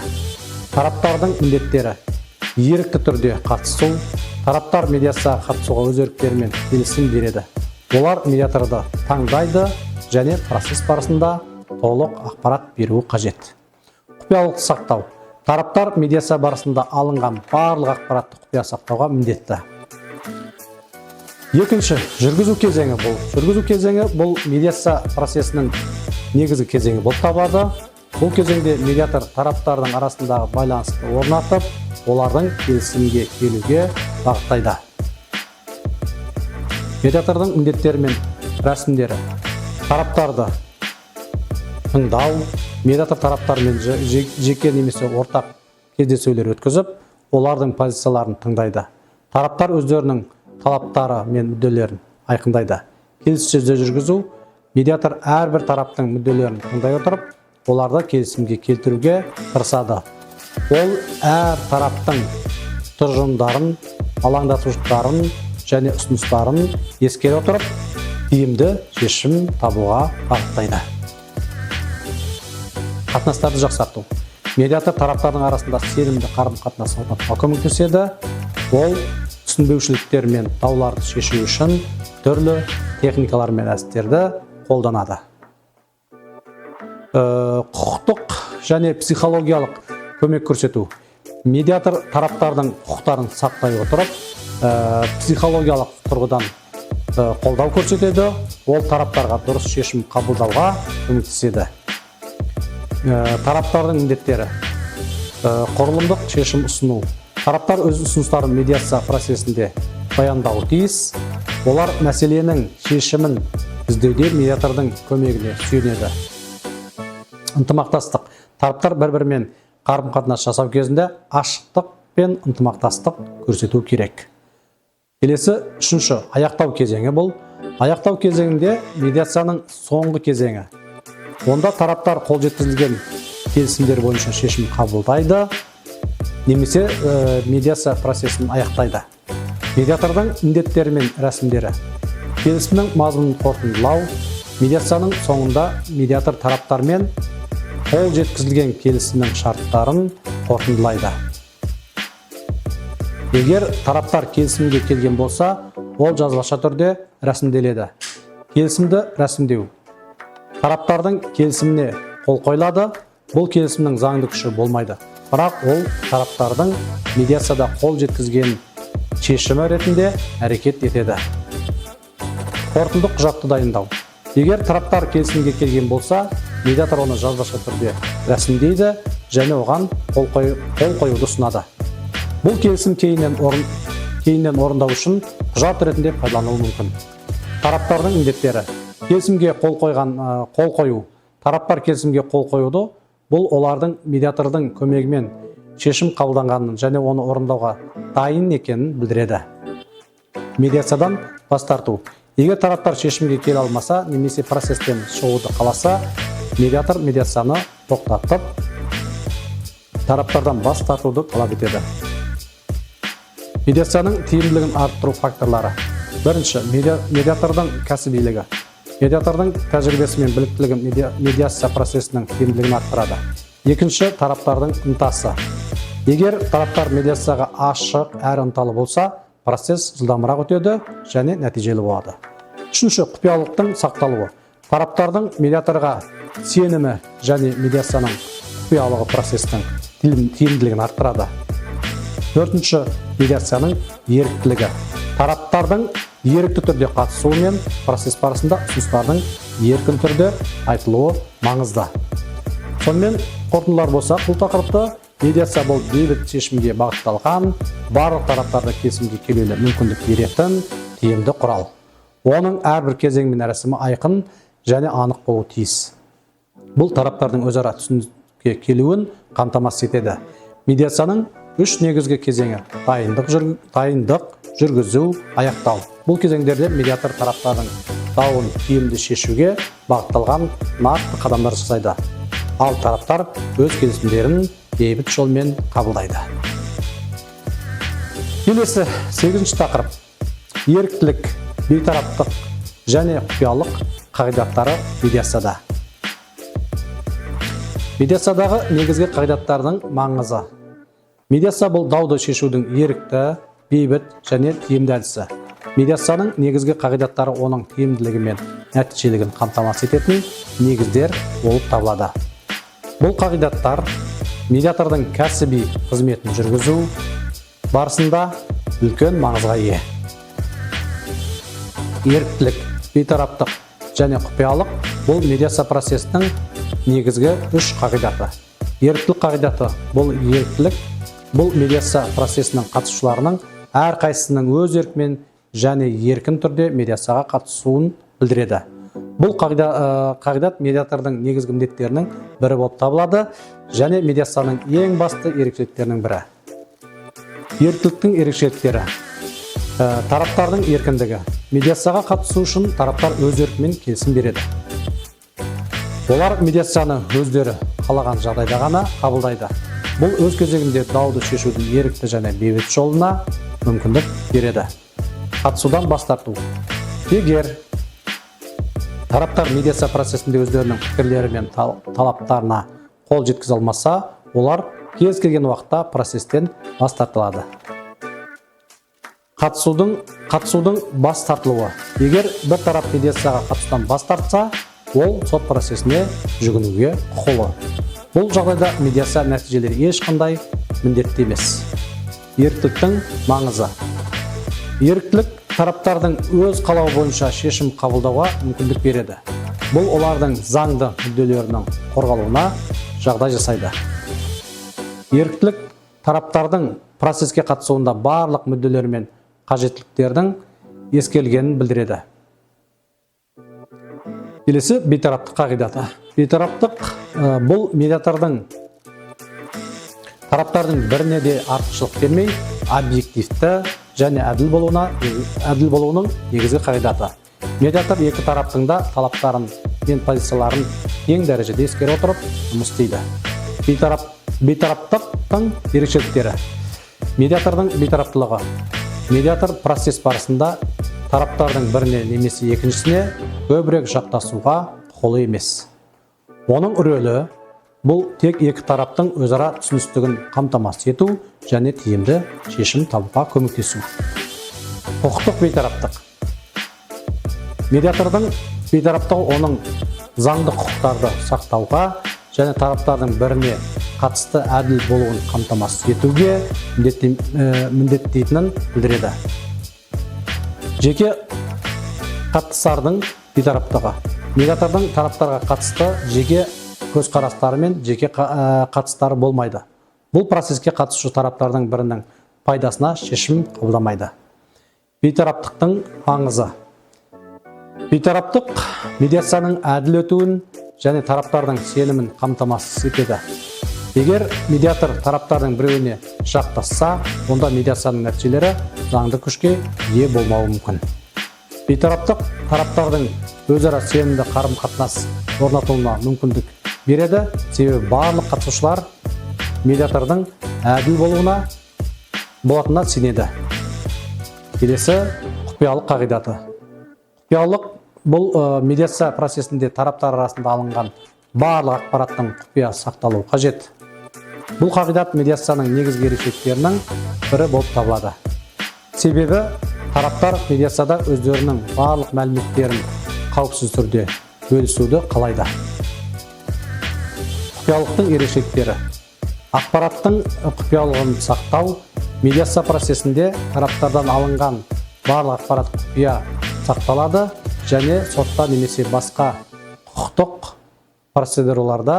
Тараптардың міндеттері: ерікті түрде қатысу. Тараптар медиацияға қатысуға өз еріктерімен келісім береді. Олар медиаторды таңдайды және процесс барысында толық ақпарат беруі қажет. Құпиялылықты сақтау. Тараптар медиация барысында алынған барлық ақпаратты құпия сақтауға міндетті. Екінші, жүргізу кезеңі бұл. Жүргізу кезеңі бұл медиация процесінің негізгі кезеңі болып табылады. Бұл кезеңде медиатор тараптардың арасындағы байланысты орнатып, олардың келісімге келуге бағыттайды. Медиатордың міндеттері мен рәсімдері. Тараптарды тыңдау. Медиатор тараптармен жеке немесе ортақ кездесулер өткізіп, олардың позицияларын тыңдайды. Тараптар өздерінің талаптары мен мүдделерін айқындайды. Келіссөздер жүргізу. Медиатор әрбір тараптың мүдделерін тыңдай отырып, оларды келісімге келтіруге тырысады. Ол әр тараптың тұжырымдарын, алаңдатушылықтарын және ұсыныстарын ескере отырып, тиімді шешім табуға бағыттайды. Қатынастарды жақсарту. Медиатор тараптардың арасында сенімді қарым-қатынас орнатуға көмектеседі. Ол түсінбеушіліктер мен дауларды шешу үшін түрлі техникалар мен әдістерді қолданады. Құқықтық және психологиялық көмек көрсету. Медиатор тараптардың құқықтарын сақтай отырып, психологиялық тұрғыдан қолдау көрсетеді. Ол тараптарға дұрыс шешім қабылдауға көмектеседі. Тараптардың міндеттері. Құрылымдық шешім ұсыну. Тараптар өз ұсыныстарын медиация процесінде баяндауы тиіс. Олар мәселенің шешімін іздеуде медиатордың көмегіне сүйенеді. Ынтымақтастық. Тараптар бір-бірімен қарым-қатынас жасау кезінде ашықтық пен ынтымақтастық көрсету керек. Келесі, үшінші, аяқтау кезеңі бұл. Аяқтау кезеңінде медиацияның соңғы кезеңі. Онда тараптар қол жеткізілген келісімдер бойынша шешім қабылдайды, немесе медиация процесін аяқтайды. Медиатордың міндеттері мен рәсімдері. Келісімнің мазмұнын қорытындылау. Медиацияның соңында медиатор тараптармен қол жеткізілген келісімнің шарттарын қорытындылайды. Егер тараптар келісімге келген болса, ол жазбаша түрде рәсімделеді. Келісімді рәсімдеу. Тараптардың келісіміне қол қойылады. Бұл келісімнің заңды күші болмайды. Бірақ ол тараптардың медиацияда қол жеткізген шешімі ретінде әрекет етеді. Қорытынды құжатты дайындау. Егер тараптар келісімге келген болса, медиатор оны жазбаша түрде рәсімдейді және оған қол қоюды ұсынады. Бұл келісім кейіннен орындау үшін құжат ретінде пайдаланылуы мүмкін. Тараптардың міндеттері. Келісімге қол қою. Тараптар келісімге қол қоюды, бұл олардың медиатордың көмегімен шешім қабылданғанын және оны орындауға дайын екенін білдіреді. Медиациядан бас тарту. Егер тараптар шешімге келе алмаса, немесе процестен шығуды қаласа, медиатор медиацияны тоқтатып, тараптардан бас тартуды талап етеді. Медиацияның тиімділігін арттыру факторлары. Бірінші, медиатордың кәсібилігі. Медиатордың тәжірибесі мен біліктілігі медиация процесінің тиімділігін арттырады. Екінші, тараптардың ынтасы. Егер тараптар медиацияға ашық әрі ынталы болса, процесс жылдамырақ өтеді және нәтижелі болады. Үшінші, құпиялылықтың сақталуы. Тараптардың медиаторға сенімі және медиацияның құпиялығы процестің тиімділігін арттырады. Төртінші, медиацияның еріктілігі. Тараптардың ерікті түрде қатысуы мен процесс барысында ұсыныстардың еркін түрде айтылуы маңызды. Сонымен қорытындылар болса, бұл тақырыпты медиация бұл бейбіт шешімге бағытталған, барлық тараптарды келісімге келуіне мүмкіндік беретін тиімді құрал. Оның әрбір кезең мен рәсімі айқын және анық болуы тиіс. Бұл тараптардың өзара түсіністікке келуін қамтамасыз етеді. Медиацияның үш негізгі кезеңі: дайындық, жүргізу, аяқтау. Бұл кезеңдерде медиатор тараптардың дауын тиімді шешуге бағытталған нақты қадамдар жасайды. Ал тараптар өз келісімдерін бейбіт жолмен қабылдайды. Келесі 8-ші тақырып: еріктілік, бейтараптық және құпиялық қағидаттары медиацияда. Медиациядағы негізгі қағидаттардың маңызы. Медиация бұл дауды шешудің ерікті, бейбіт және тиімді әдісі. Медиацияның негізгі қағидаттары оның тиімділігі мен нәтижелігін қамтамасыз ететін негіздер болып табылады. Бұл қағидаттар медиатордың кәсіби қызметін жүргізу барысында үлкен маңызға ие. Еріктілік, бейтараптық және құпиялық бұл медиация процесінің негізгі үш қағидаты. Еріктілік қағидаты бұл медиация процесінің қатысушыларының әрқайсысының өз еркімен және еркін түрде медиацияға қатысуын білдіреді. Бұл қағидат медиатордың негізгі міндеттерінің бірі болып табылады және медиацияның ең басты ерекшеліктерінің бірі. Еріктіліктің ерекшеліктері. Тараптардың еркіндігі. Медиацияға қатысу үшін тараптар өз еркімен келісім береді. Олар медиацияны өздері қалаған жағдайда ғана қабылдайды. Бұл өз кезегінде дауды шешудің ерікті және бейбіт жолына мүмкіндік береді. Қатысудан бас тарту. Егер тараптар медиация процесінде өздерінің пікірлері мен талаптарына қол жеткізе алмаса, олар кез келген уақытта процестен бас тартылады. Қатысудың бас тартылуы. Егер бір тарап медиацияға қатысудан бас тартса, ол сот процесіне жүгінуге құқылы. Бұл жағдайда медиация нәтижелері ешқандай міндетті емес. Еріктіліктің маңызы. Еріктілік тараптардың өз қалауы бойынша шешім қабылдауға мүмкіндік береді. Бұл олардың заңды мүдделерінің қорғалуына жағдай жасайды. Еріктілік тараптардың процеске қатысуында барлық мүдделер мен қажеттіліктердің ескерілгенін білдіреді. Келесі бейтараптық қағидаты. Бейтараптық бұл медиатордың тараптардың біріне де артықшылық бермей, объективті және әділ болуының негізгі қағидаты. Медиатор екі тараптың да талаптарын мен позицияларын ең дәрежеде ескере отырып жұмыс істейді. Бейтараптықтың ерекшеліктері. Медиатордың бейтараптылығы. Медиатор процесс барысында тараптардың біріне немесе екіншісіне көбірек жақтасуға құқылы емес. Оның рөлі бұл тек екі тараптың өзара түсіністігін қамтамасыз ету және тиімді шешім табуға көмектесу. Құқықтық бейтараптық. Медиатордың бейтараптығы оның заңды құқықтарды сақтауға және тараптардың біріне қатысты әділ болуын қамтамасыз етуге міндеттейтінін білдіреді. Жеке қатысардың бейтараптығы. Медиатордың тараптарға қатысты жеке көзқарастары мен жеке қатыстары болмайды. Бұл процеске қатысушы тараптардың бірінің пайдасына шешім қабылдамайды. Бейтараптықтың маңызы. Бейтараптық медиацияның әділ өтуін және тараптардың сенімін қамтамасыз етеді. Егер медиатор тараптардың біреуіне жақтасса, онда медиацияның нәтижелері заңды күшке ие болмауы мүмкін. Бейтараптық тараптардың өзара сенімді қарым-қатынас орнатуына мүмкіндік береді, себебі барлық қатысушылар медиатордың әділ болатынына сенеді. Келесі құпиялық қағидаты. Құпиялық бұл медиация процесінде тараптар арасында алынған барлық ақпараттың құпия сақталуы қажет. Бұл қағидат медиацияның негізгі ерекшеліктерінің бірі болып табылады. Себебі тараптар медиацияда өздерінің барлық мәліметтерін қауіпсіз түрде бөлісуді қалайды. Құпиялықтың ерекшеліктері. Ақпараттың құпиялығын сақтау. Медиация процесінде тараптардан алынған барлық ақпарат құпия сақталады және сотта немесе басқа құқықтық процедураларда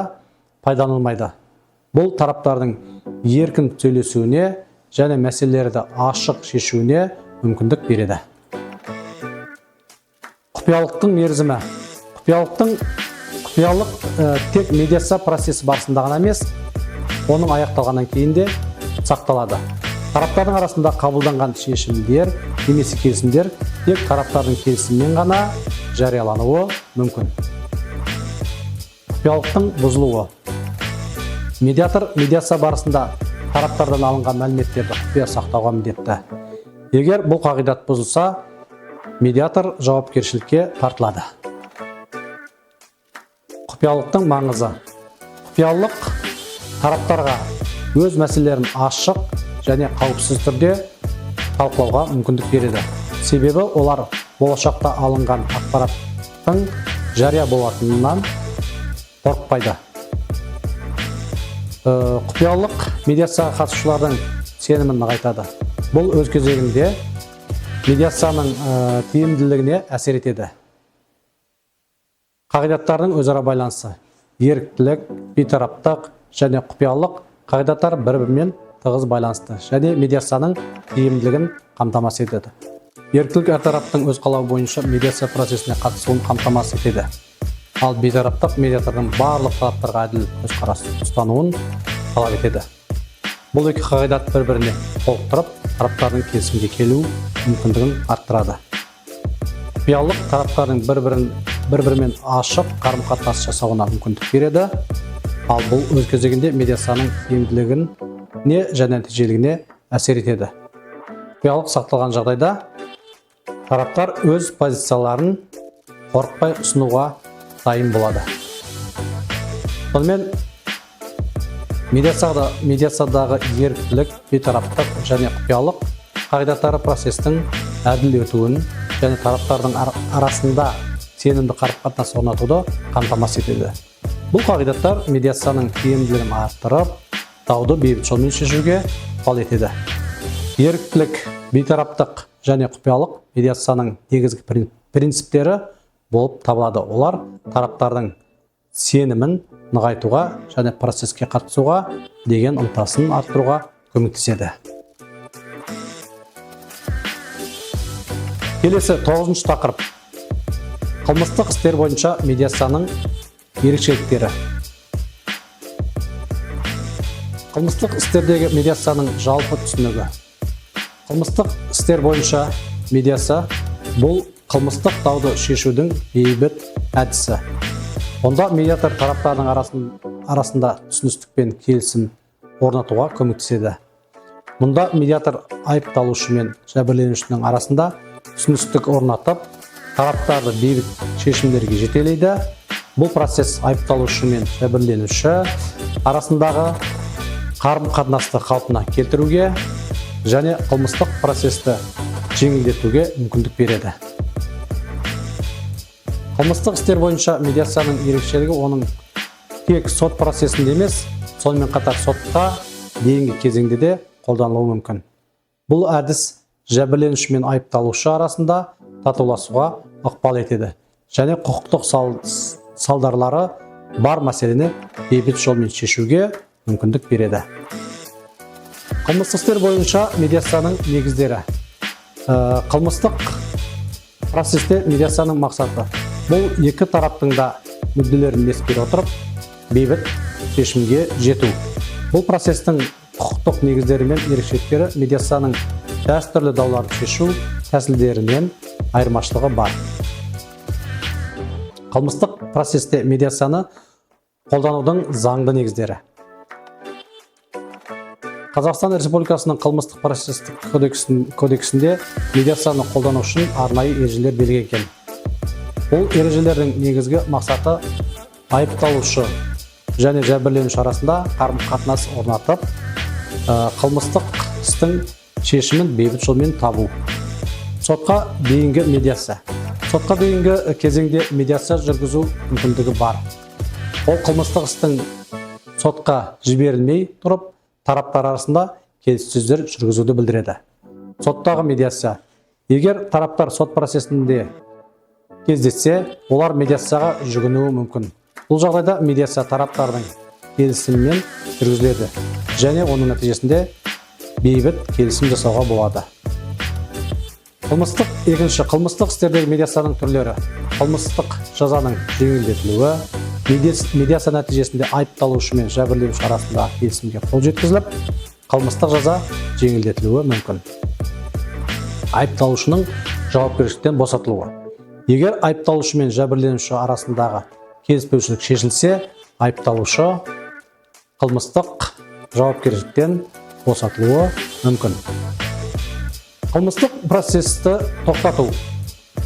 пайдаланылмайды. Бұл тараптардың еркін сөйлесуіне және мәселелерді ашық шешуіне мүмкіндік береді. Құпиялықтың мерзімі. Құпиялық тек медиация процесі барысында ғана емес, оның аяқталғаннан кейін де сақталады. Тараптардың арасында қабылданған шешімдер немесе келісімдер тек тараптардың келісімімен ғана жариялануы мүмкін. Құпиялықтың бұзылуы. Медиатор медиация барысында тараптардан алынған мәліметтерді құпия сақтауға міндетті. Егер бұл қағидат бұзылса, медиатор жауапкершілікке тартылады. Құпиялықтың маңызы. Құпиялық тараптарға өз мәселелерін ашық және қауіпсіз түрде талқылауға мүмкіндік береді. Себебі олар болашақта алынған ақпараттың жария болатынынан қорықпайды. Құпиялық медиацияға қатысушылардың сенімін нығайтады. Бұл өз кезегінде медиацияның тиімділігіне әсер етеді. Қағидаттардың өзара байланысы. Еріктілік, бейтараптық және құпиялық қағидаттар бір-бірімен тығыз байланысты және медиацияның тиімділігін қамтамасыз етеді. Еріктілік әр тараптың өз қалауы бойынша медиация процесіне қатысуын қамтамасыз етеді. Ал бейтараптық медиатордың барлық тараптарға әділ көзқарас ұстануын талап етеді. Бұл екі қағидат бір-біріне толықтырып, тараптардың келісімге келу мүмкіндігін арттырады. Құпиялық тараптардың бір-бірімен ашық қарым-қатынас жасауына мүмкіндік береді. Ал бұл өз кезегінде медиацияның тиімділігіне және нәтижелігіне әсер етеді. Құпиялық сақталған жағдайда тараптар өз позицияларын қорықпай ұсынуға дайын болады. Сонымен медиациядағы еріктілік, бейтараптық және құпиялық қағидаттары процестің әділ өтуін және тараптардың арасында сенімді қарым-қатынас орнатуды қамтамасыз етеді. Бұл қағидаттар медиацияның тиімділігін арттырып, дауды бейбіт жолмен шешуге ықпал етеді. Еріктілік, бейтараптық және құпиялық медиацияның негізгі принциптері болып табылады. Олар тараптардың сенімін нығайтуға және процеске қатысуға деген ынтасын арттыруға көмектеседі. Келесі 9-шы тақырып. Қылмыстық істер бойынша медиацияның ерекшеліктері. Қылмыстық істердегі медиацияның жалпы түсінігі. Қылмыстық істер бойынша медиация бұл қылмыстық дауды шешудің бейбіт әдісі. Онда медиатор тараптардың арасында түсіністік пен келісім орнатуға көмектеседі. Мұнда медиатор айыпталушы мен жәбірленушінің арасында түсіністік орнатып, тараптарды бейбіт шешімдерге жетелейді. Бұл процесс айыпталушы мен жәбірленуші арасындағы қарым-қатынасты қалпына келтіруге және қылмыстық процесті жеңілдетуге мүмкіндік береді. Қылмыстық істер бойынша медиацияның ерекшелігі оның тек сот процесінде емес, сонымен қатар сотқа дейінгі кезеңде де қолданылуы мүмкін. Бұл әдіс жәбірленуші мен айыпталушы арасында татуласуға ықпал етеді және құқықтық салдарлары бар мәселені бейбіт жолмен шешуге мүмкіндік береді. Қылмыстық істер бойынша медиацияның негіздері. Қылмыстық процесте медиацияның мақсаты бұл екі тараптың да мүдделерін ескере отырып, бейбіт шешімге жету. Бұл процестің құқықтық негіздері мен ерекшеліктері медиацияның дәстүрлі дауларды шешу тәсілдерінен айырмашылығы бар. Қылмыстық процесте медиацияны қолданудың заңды негіздері. Қазақстан Республикасының қылмыстық процестік кодексінде медиацияны қолдану үшін арнайы ережелер белгіленген. Бұл ережелердің негізгі мақсаты айыпталушы және жәбірленуші арасында қарым-қатынас орнатып, қылмыстық істің шешімін бейбіт жолмен табу. Сотқа дейінгі медиация. Сотқа дейінгі кезеңде медиация жүргізу мүмкіндігі бар. Ол қылмыстық істің сотқа жіберілмей тұрып, тараптар арасында келіссөздер жүргізуді білдіреді. Соттағы медиация. Егер тараптар сот процесінде кездессе, олар медиацияға жүгінуі мүмкін. Бұл жағдайда медиация тараптардың келісімімен жүргізіледі және оның нәтижесінде бейбіт келісім жасауға болады. Екінші, қылмыстық істердегі медиацияның түрлері. Қылмыстық жазаның жеңілдетілуі. Медиация нәтижесінде айыпталушы мен жәбірленуші арасында келісімге қол жеткізіліп, қылмыстық жаза жеңілдетілуі мүмкін. Айыпталушының жауапкершіліктен босатылуы. Егер айыпталушы мен жәбірленуші арасындағы келіспеушілік шешілсе, айыпталушы қылмыстық жауапкершіліктен босатылуы мүмкін. Қылмыстық процесті тоқтату.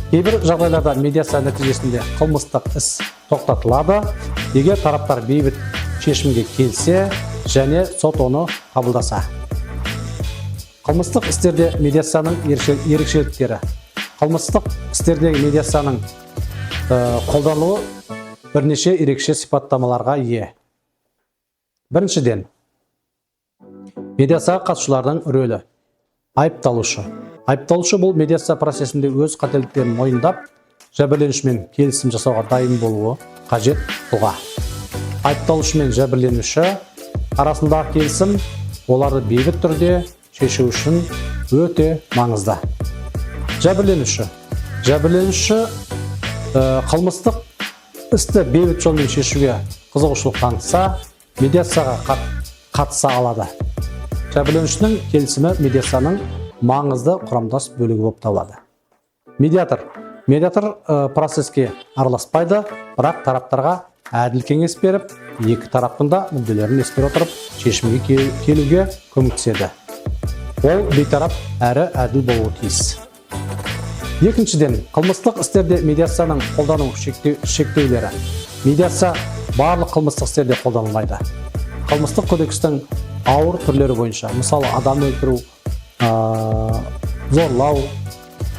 Кейбір жағдайларда медиация нәтижесінде қылмыстық іс тоқтатылады, егер тараптар бейбіт шешімге келсе және сот оны қабылдаса. Қылмыстық істерде медиацияның ерекшеліктері. Қылмыстық істердегі медиацияның қолданылуы бірнеше ерекше сипаттамаларға ие. Біріншіден, медиацияға қатысушылардың рөлі. Айыпталушы. Айыпталушы бұл медиация процесінде өз қателіктерін мойындап, жәбірленушімен келісім жасауға дайын болуы қажет тұлға. Айыпталушы мен жәбірленуші арасындағы келісім оларды бейбіт түрде шешу үшін өте маңызды. Жәбірленуші. Жәбірленуші қылмыстық істі бейбіт жолмен шешуге қызығушылық танытса, медиацияға қатыса алады. Жәбірленушінің келісімі медиацияның маңызды құрамдас бөлігі болып табылады. Медиатор. Медиатор процеске араласпайды, бірақ тараптарға әділ кеңес беріп, екі тараптың да мүдделерін ескере отырып, шешімге келуге көмектеседі. Ол бейтарап әрі әділ болуы тиіс. Екіншіден, қылмыстық істерде медиацияның қолдану шектеулері. Медиация барлық қылмыстық істерде қолданылмайды. Қылмыстық кодекстің ауыр түрлері бойынша, мысалы адам өлтіру, зорлау,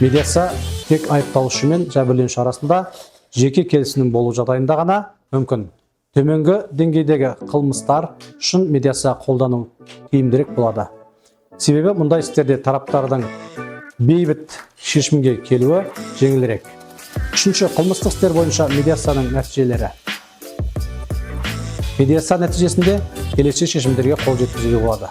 медиация тек айыпталушы мен жәбірленуші арасында жеке келісімнің болу жағдайында ғана мүмкін. Төменгі деңгейдегі қылмыстар үшін медиация қолдану тиімдірек болады. Себебі мұндай істерде тараптардың бейбіт шешімге келуі жеңілірек. Үшінші, қылмыстық істер бойынша медиацияның нәтижелері. Медиация нәтижесінде келесі шешімдерге қол жеткізуге болады.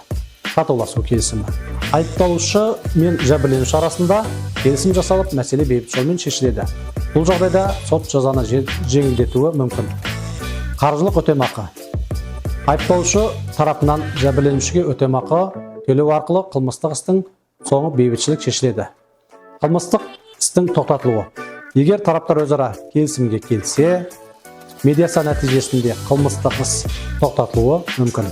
Татуласу келісімі. Айыпталушы мен жәбірленуші арасында келісім жасалып, мәселе бейбіт жолмен шешіледі. Бұл жағдайда сот жазаны жеңілдетуі мүмкін. Қаржылық өтемақы. Айыпталушы тарапынан жәбірленушіге өтемақы төлеу арқылы қылмыстық істің соңы бейбітшілік шешіледі. Қылмыстық істің тоқтатылуы. Егер тараптар өзара келісімге келсе, медиация нәтижесінде қылмыстық іс тоқтатылуы мүмкін.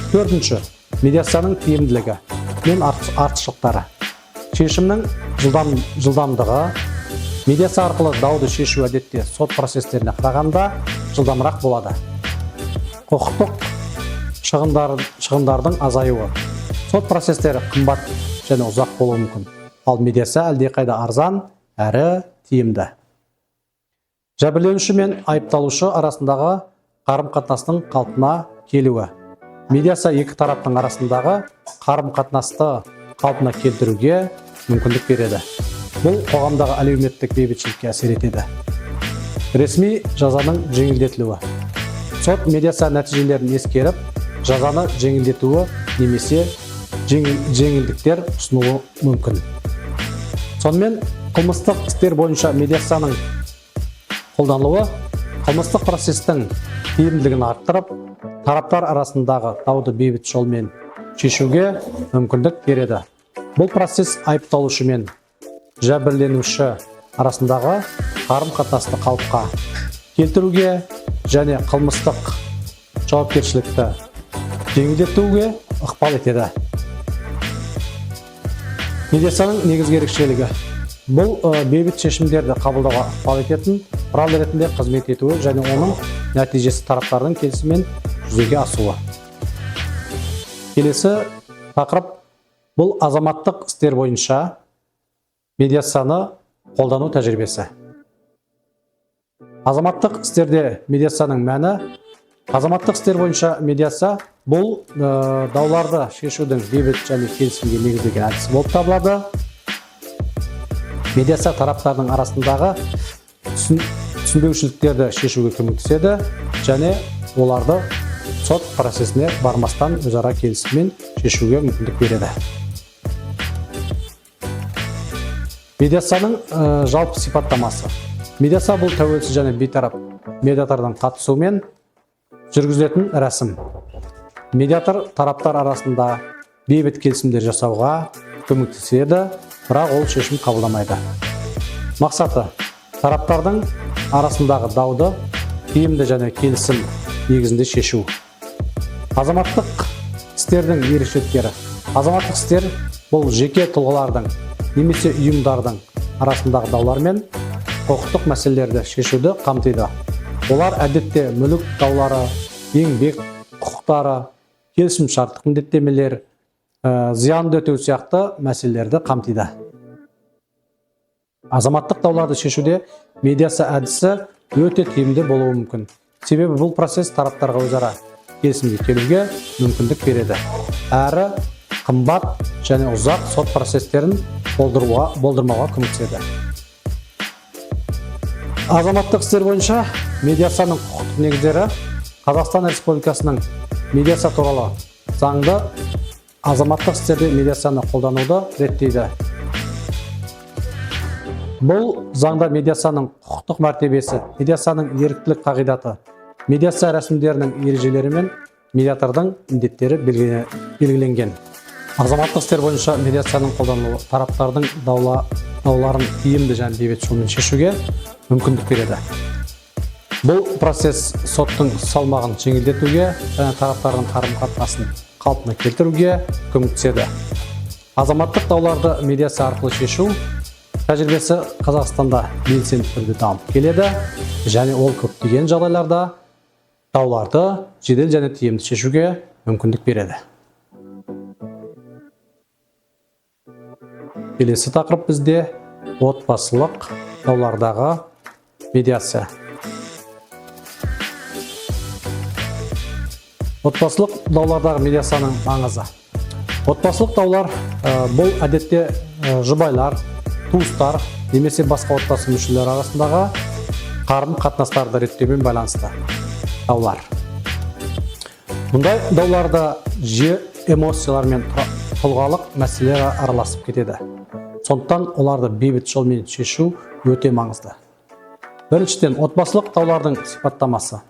Төртінші, медиацияның тиімділігі мен артықшылықтары. Шешімнің жылдамдығы. Медиация арқылы дауды шешу әдетте сот процестеріне қарағанда жылдамырақ болады. Құқықтық шығындардың азаюы. Сот процестері қымбат және ұзақ болуы мүмкін. Ал медиация әлдеқайда арзан әрі тиімді. Жәбірленуші мен айыпталушы арасындағы қарым-қатынастың қалпына келуі. Медиация екі тараптың арасындағы қарым-қатынасты қалпына келтіруге мүмкіндік береді. Бұл қоғамдағы әлеуметтік бейбітшілікке әсер етеді. Ресми жазаның жеңілдетілуі. Сот медиация нәтижелерін ескеріп, жазаны жеңілдетуі немесе жеңілдіктер ұсынуы мүмкін. Сонымен, қылмыстық істер бойынша медиацияның қолданылуы қылмыстық процестің тиімділігін арттырып, тараптар арасындағы дауды бейбіт жолмен шешуге мүмкіндік береді. Бұл процесс айыпталушы мен жәбірленуші арасындағы қарым-қатынасты қалыпқа келтіруге және қылмыстық жауапкершілікті жеңілдетуге ықпал етеді. Медиацияның негізгі ерекшелігі. Бұл бейбіт шешімдерді қабылдауға ықпал ететін құрал ретінде қызмет етуі және оның нәтижесі тараптардың келісімімен жүзеге асуы. Келесі тақырып бұл азаматтық істер бойынша медиацияны қолдану тәжірибесі. Азаматтық істерде медиацияның мәні. Азаматтық істер бойынша медиация бұл дауларды шешудің бейбіт және келісімге негізделген әдісі болып табылады. Медиация тараптардың арасындағы түсінбеушіліктерді шешуге көмектеседі және оларды сот процесіне бармастан өзара келісіммен шешуге мүмкіндік береді. Медиацияның жалпы сипаттамасы. Медиация бұл тәуелсіз және бейтарап медиатордың қатысуымен жүргізілетін рәсім. Медиатор тараптар арасында бейбіт келісімдер жасауға көмектеседі, бірақ ол шешім қабылдамайды. Мақсаты тараптардың арасындағы дауды тиімді және келісім негізінде шешу. Азаматтық істердің ерекшеліктері. Азаматтық істер бұл жеке тұлғалардың немесе ұйымдардың арасындағы даулар мен құқықтық мәселелерді шешуді қамтиды. Олар әдетте мүлік даулары, еңбек құқықтары, келісімшарттық міндеттемелер, зиянды өтеу сияқты мәселелерді қамтиды. Азаматтық дауларды шешуде медиация әдісі өте тиімді болуы мүмкін. Себебі бұл процесс тараптарға өзара келісімге келуге мүмкіндік береді. Әрі қымбат және ұзақ сот процестерін болдырмауға көмектеседі. Азаматтық істер бойынша медиацияның құқықтық негіздері. Қазақстан Республикасының медиация туралы заңды азаматтық істерде медиацияны қолдануды реттейді. Бұл заңда медиацияның құқықтық мәртебесі, медиацияның еріктілік қағидаты, медиация рәсімдерінің ережелері мен медиатордың міндеттері белгіленген. Азаматтық істер бойынша медиацияның қолданылуы тараптардың дауларын тиімді және бейбіт жолмен шешуге мүмкіндік береді. Бұл процесс соттың салмағын жеңілдетуге және тараптардың қарым-қатынасын қалпына келтіруге көмектеседі. Азаматтық дауларды медиация арқылы шешу тәжірибесі Қазақстанда белсенді түрде дамып келеді және ол көптеген жағдайларда дауларды жедел және тиімді шешуге мүмкіндік береді. Келесі тақырып бізде отбасылық даулардағы медиация. Отбасылық даулардағы медиацияның маңызы. Отбасылық даулар бұл әдетте жұбайлар, туыстар немесе басқа отбасы мүшелері арасындағы қарым-қатынастарды реттеумен байланысты даулар. Мұндай дауларда жиі эмоциялар мен тұлғалық мәселелер араласып кетеді. Сондықтан оларды бейбіт жолмен шешу өте маңызды. Біріншіден, отбасылық даулардың сипаттамасы.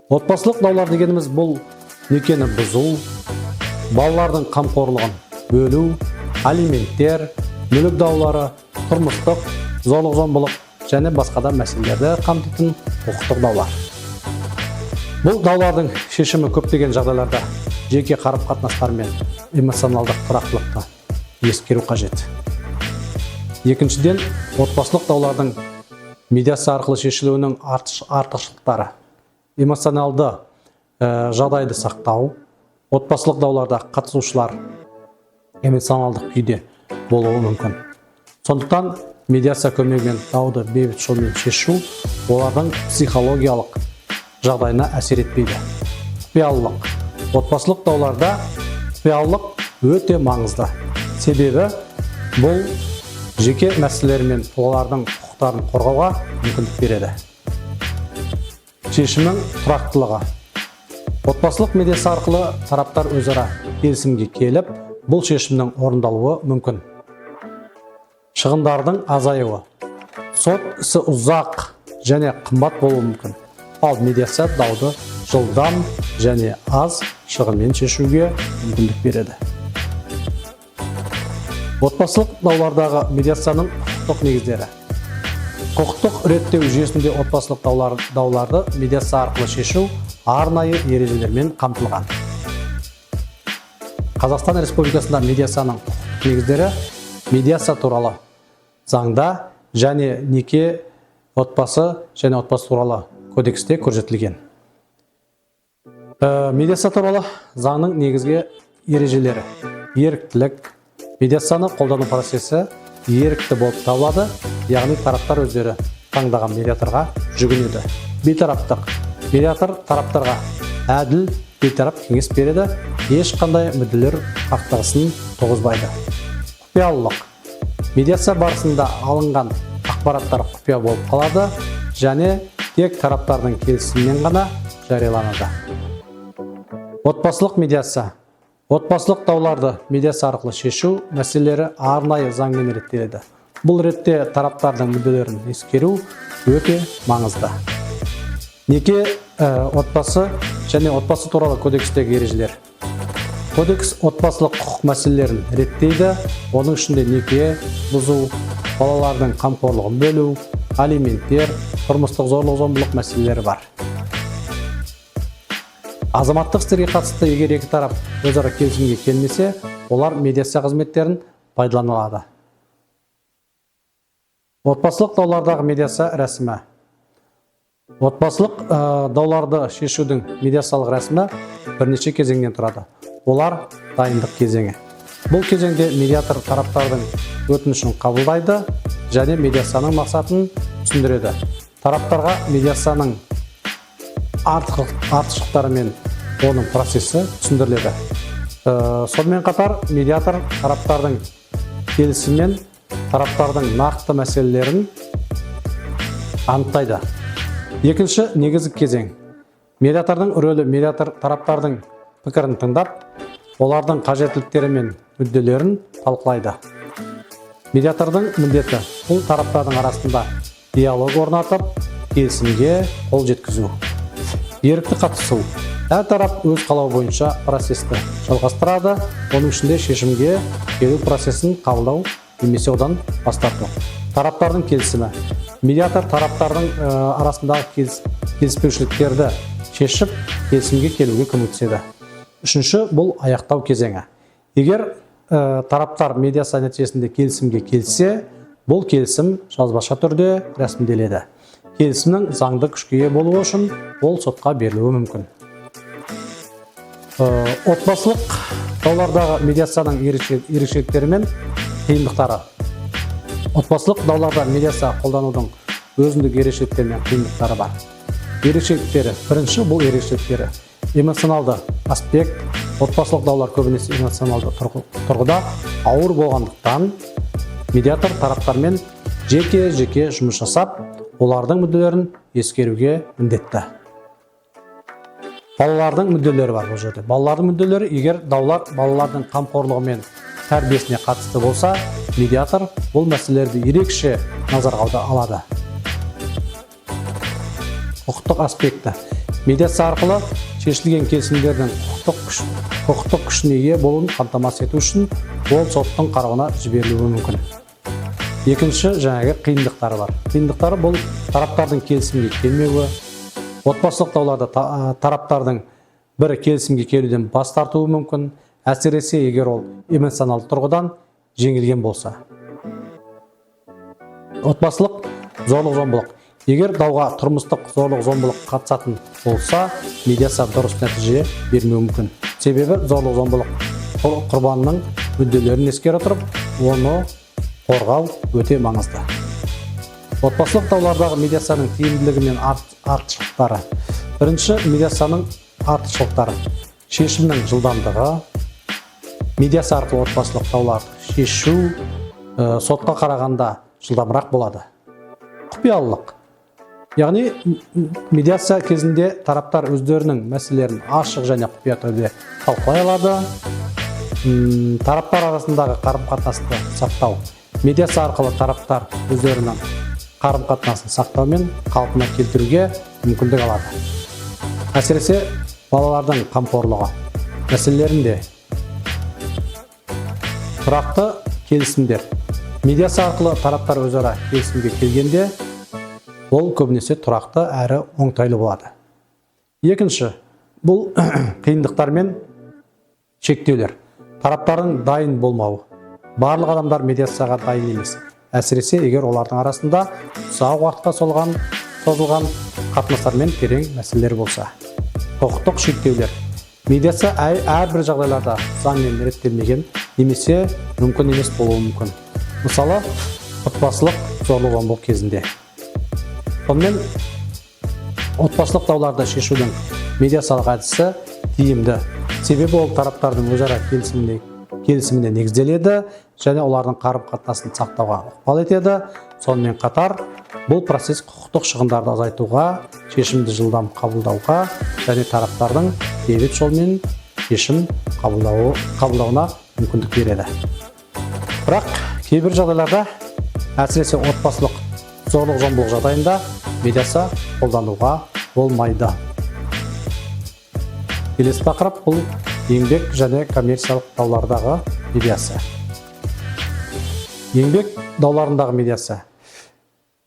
Отбасылық даулар дегеніміз бұл некені бұзу, балалардың қамқорлығын бөлу, алименттер, мүлік даулары, тұрмыстық зорлық-зомбылық және басқа да мәселелерді қамтитын құқықтық даулар. Бұл даулардың шешімі көптеген жағдайларда жеке қарым-қатынастар мен эмоционалдық тұрақтылықты ескеру қажет. Екіншіден, отбасылық даулардың медиация арқылы шешілуінің артықшылықтары. Эмоционалды жағдайды сақтау. Отбасылық дауларда қатысушылар эмоционалдық күйде болуы мүмкін. Сондықтан медиация көмегімен дауды бейбіт жолмен шешу олардың психологиялық жағдайына әсер етпейді. Құпиялылық. Отбасылық дауларда құпиялылық өте маңызды. Себебі бұл жеке мәселелер мен тұлғалардың құқықтарын қорғауға мүмкіндік береді. Шешімнің тұрақтылығы. Отбасылық медиация арқылы тараптар өзара келісімге келіп, бұл шешімнің орындалуы мүмкін. Шығындардың азаюы. Сот ісі ұзақ және қымбат болуы мүмкін. Ал медиация дауды жылдам және аз шығынмен шешуге мүмкіндік береді. Отбасылық даулардағы медиацияның құқықтық негіздері. Құқықтық реттеу жүйесінде отбасылық дауларды медиация арқылы шешу арнайы ережелермен қамтылған. Қазақстан Республикасында медиацияның құқықтық негіздері медиация туралы заңда және неке, отбасы және отбасы туралы кодексте көрсетілген. Медиация туралы заңның негізгі ережелері. Еріктілік. Медиацияны қолдану процесі ерікті болып табылады, яғни тараптар өздері таңдаған медиаторға жүгінеді. Бейтараптық. Медиатор тараптарға әділ, бейтарап кеңес береді, ешқандай мүдделер қақтығысын туғызбайды. Құпиялылық. Медиация барысында алынған ақпараттар құпия болып қалады және тек тараптардың келісімімен ғана жарияланады. Отбасылық медиация. Отбасылық дауларды медиация арқылы шешу мәселелері арнайы заңмен реттеледі. Бұл ретте тараптардың мүдделерін ескеру өте маңызды. Неке, отбасы және отбасы туралы кодекстегі ережелер. Кодекс отбасылық құқық мәселелерін реттейді, оның ішінде неке бұзу, балалардың қамқорлығын бөлу, алименттер, тұрмыстық зорлық-зомбылық мәселелері бар. Азаматтық істерге қатысты егер екі тарап өзара келісімге келмесе, олар медиация қызметтерін пайдалана алады. Отбасылық даулардағы медиация рәсімі. Отбасылық дауларды шешудің медиациялық рәсімі бірнеше кезеңнен тұрады. Олар дайындық кезеңі. Бұл кезеңде медиатор тараптардың өтінішін қабылдайды және медиацияның мақсатын түсіндіреді. Тараптарға медиацияның артықшылықтары мен оның процесі түсіндіріледі. Сонымен қатар медиатор тараптардың келісіммен тараптардың нақты мәселелерін анықтайды. Екінші негізгі кезең. Медиатордың рөлі медиатор тараптардың пікірін тыңдап, олардың қажеттіліктері мен мүдделерін талқылайды. Медиатордың міндеті бұл тараптардың арасында диалог орнатып, келісімге қол жеткізу. Ерікті қатысу. Әр тарап өз қалауы бойынша процесті жалғастырады, оның ішінде шешімге келу процесін қабылдау немесе одан бас тарту. Тараптардың келісімі. Медиатор тараптардың арасындағы келіспеушіліктерді шешіп, келісімге келуге көмектеседі. Үшінші, бұл аяқтау кезеңі. Егер тараптар медиация нәтижесінде келісімге келсе, бұл келісім жазбаша түрде рәсімделеді. Келісімнің заңды күшке ие болуы үшін ол сотқа берілуі мүмкін. Отбасылық даулардағы медиацияның ерекшеліктері мен қиындықтары. Отбасылық дауларда медиация қолданудың өзіндік ерекшеліктері мен қиындықтары бар. Ерекшеліктері. Бірінші, бұл ерекшеліктері. Эмоционалды аспект. Отбасылық даулар көбінесе эмоционалды тұрғыда ауыр болғандықтан медиатор тараптармен жеке-жеке жұмыс жасап, олардың мүдделерін ескеруге міндетті. Балалардың мүдделері бар бұл жерде. Балалардың мүдделері, егер даулар балалардың қамқорлығы мен тәрбиесіне қатысты болса, медиатор бұл мәселелерді ерекше назарға алады. Құқықтық аспекті. Медиация арқылы шешілген келісімдердің құқықтық күшіне ие болуын қамтамасыз ету үшін ол соттың қарауына жіберілуі мүмкін. Екінші жаңағы қиындықтары бар. Қиындықтары бұл тараптардың келісімге келмеуі, отбасылық дауларда тараптардың бірі келісімге келуден бас тартуы мүмкін, әсіресе егер ол эмоционалды тұрғыдан жеңілген болса. Отбасылық зорлық-зомбылық. Егер дауға тұрмыстық зорлық-зомбылық қатысатын болса, медиация дұрыс нәтиже бермеуі мүмкін. Себебі зорлық-зомбылық құрбанның мүдделерін ескере отырып, оны қорғау өте маңызды. Отбасылық даулардағы медиацияның тиімділігі мен артықшылықтары. Бірінші, медиацияның артықшылықтары. Шешімнің жылдамдығы. Медиация арқылы отбасылық дауларды шешу сотқа қарағанда жылдамырақ болады. Құпиялылық. Яғни медиация кезінде тараптар өздерінің мәселелерін ашық және құпия түрде талқылай алады. Тараптар арасындағы қарым-қатынасты сақтау. Медиация арқылы тараптар өздерінің қарым-қатынасын сақтау мен қалпына келтіруге мүмкіндік алады. Әсіресе балалардың қамқорлығы мәселелерінде. Тұрақты келісімдер. Медиация арқылы тараптар өзара келісімге келгенде, ол көбінесе тұрақты әрі оңтайлы болады. Екінші, бұл қиындықтар мен шектеулер. Тараптардың дайын болмауы. Барлық адамдар медиацияға дайын емес. Әсіресе егер олардың арасында ұзақ уақытқа созылған қатынастар мен терең мәселелер болса. Құқықтық шектеулер. Медиация әрбір жағдайларда заңмен реттелмеген немесе мүмкін емес болуы мүмкін. Мысалы, отбасылық зорлық-зомбылық кезінде. Сонымен отбасылық дауларды шешудің медиациялық әдісі тиімді. Себебі ол тараптардың өзара келісіміне негізделеді және олардың қарым-қатынасын сақтауға ықпал етеді. Сонымен қатар, бұл процесс құқықтық шығындарды азайтуға, шешімді жылдам қабылдауға және тараптардың бейбіт жолмен шешім қабылдауына мүмкіндік береді. Бірақ кейбір жағдайларда, әсіресе отбасылық зорлық-зомбылық жағдайында медиация қолдануға болмайды. Келесі тақырып бұл еңбек және коммерциялық даулардағы медиация. Еңбек дауларындағы медиация.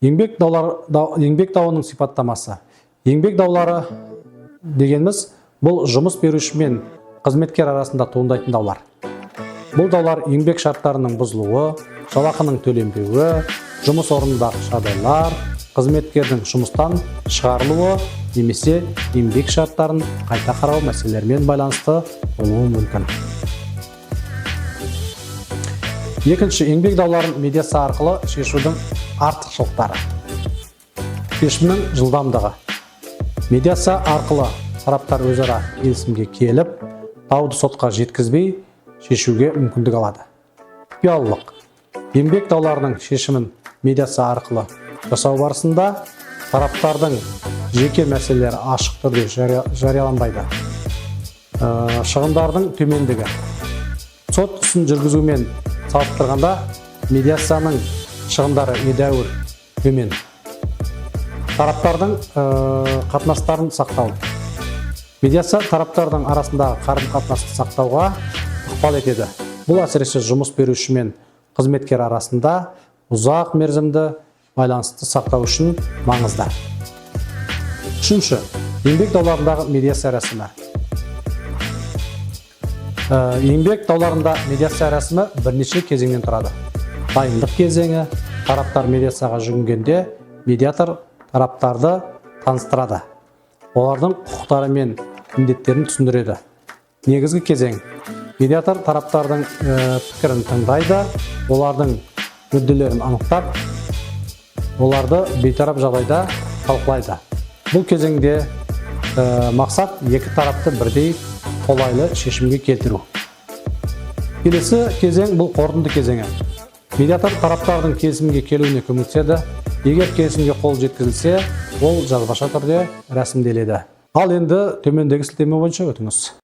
Еңбек дауының сипаттамасы. Еңбек даулары дегеніміз бұл жұмыс беруші мен қызметкер арасында туындайтын даулар. Бұл даулар еңбек шарттарының бұзылуы, жалақының төленбеуі, жұмыс орнындағы жағдайлар, қызметкердің жұмыстан шығарылуы немесе еңбек шарттарын қайта қарау мәселелерімен байланысты болуы мүмкін. Екінші, еңбек дауларын медиация арқылы шешудің артықшылықтары. Шешімнің жылдамдығы. Медиация арқылы тараптар өзара келісімге келіп, дауды сотқа жеткізбей шешуге мүмкіндік алады. Құпиялылық. Еңбек дауларының шешімін медиация арқылы жасау барысында тараптардың жеке мәселелері ашық түрде жарияланбайды. Шығындардың төмендігі. Сот ісін жүргізумен салыстырғанда медиацияның шығындары едәуір төмен. Тараптардың қатынастарын сақтау. Медиация тараптардың арасындағы қарым-қатынасты сақтауға ықпал етеді. Бұл әсіресе жұмыс беруші мен қызметкер арасында ұзақ мерзімді байланысты сақтау үшін маңызды. Үшінші, еңбек дауларындағы медиация рәсімі. Еңбек дауларында медиация рәсімі бірнеше кезеңнен тұрады. Дайындық кезеңі. Тараптар медиацияға жүгінгенде медиатор тараптарды таныстырады. Олардың құқықтары мен міндеттерін түсіндіреді. Негізгі кезең. Медиатор тараптардың пікірін тыңдайды, олардың мүдделерін анықтап, оларды бейтарап жағдайда талқылайды. Бұл кезеңде мақсат екі тарапты бірдей қолайлы шешімге келтіру. Келесі кезең бұл қорытынды кезеңі. Медиатор тараптардың келісімге келуіне көмектеседі. Егер келісімге қол жеткізілсе, ол жазбаша түрде рәсімделеді. Ал енді төмендегі сілтеме бойынша өтіңіз.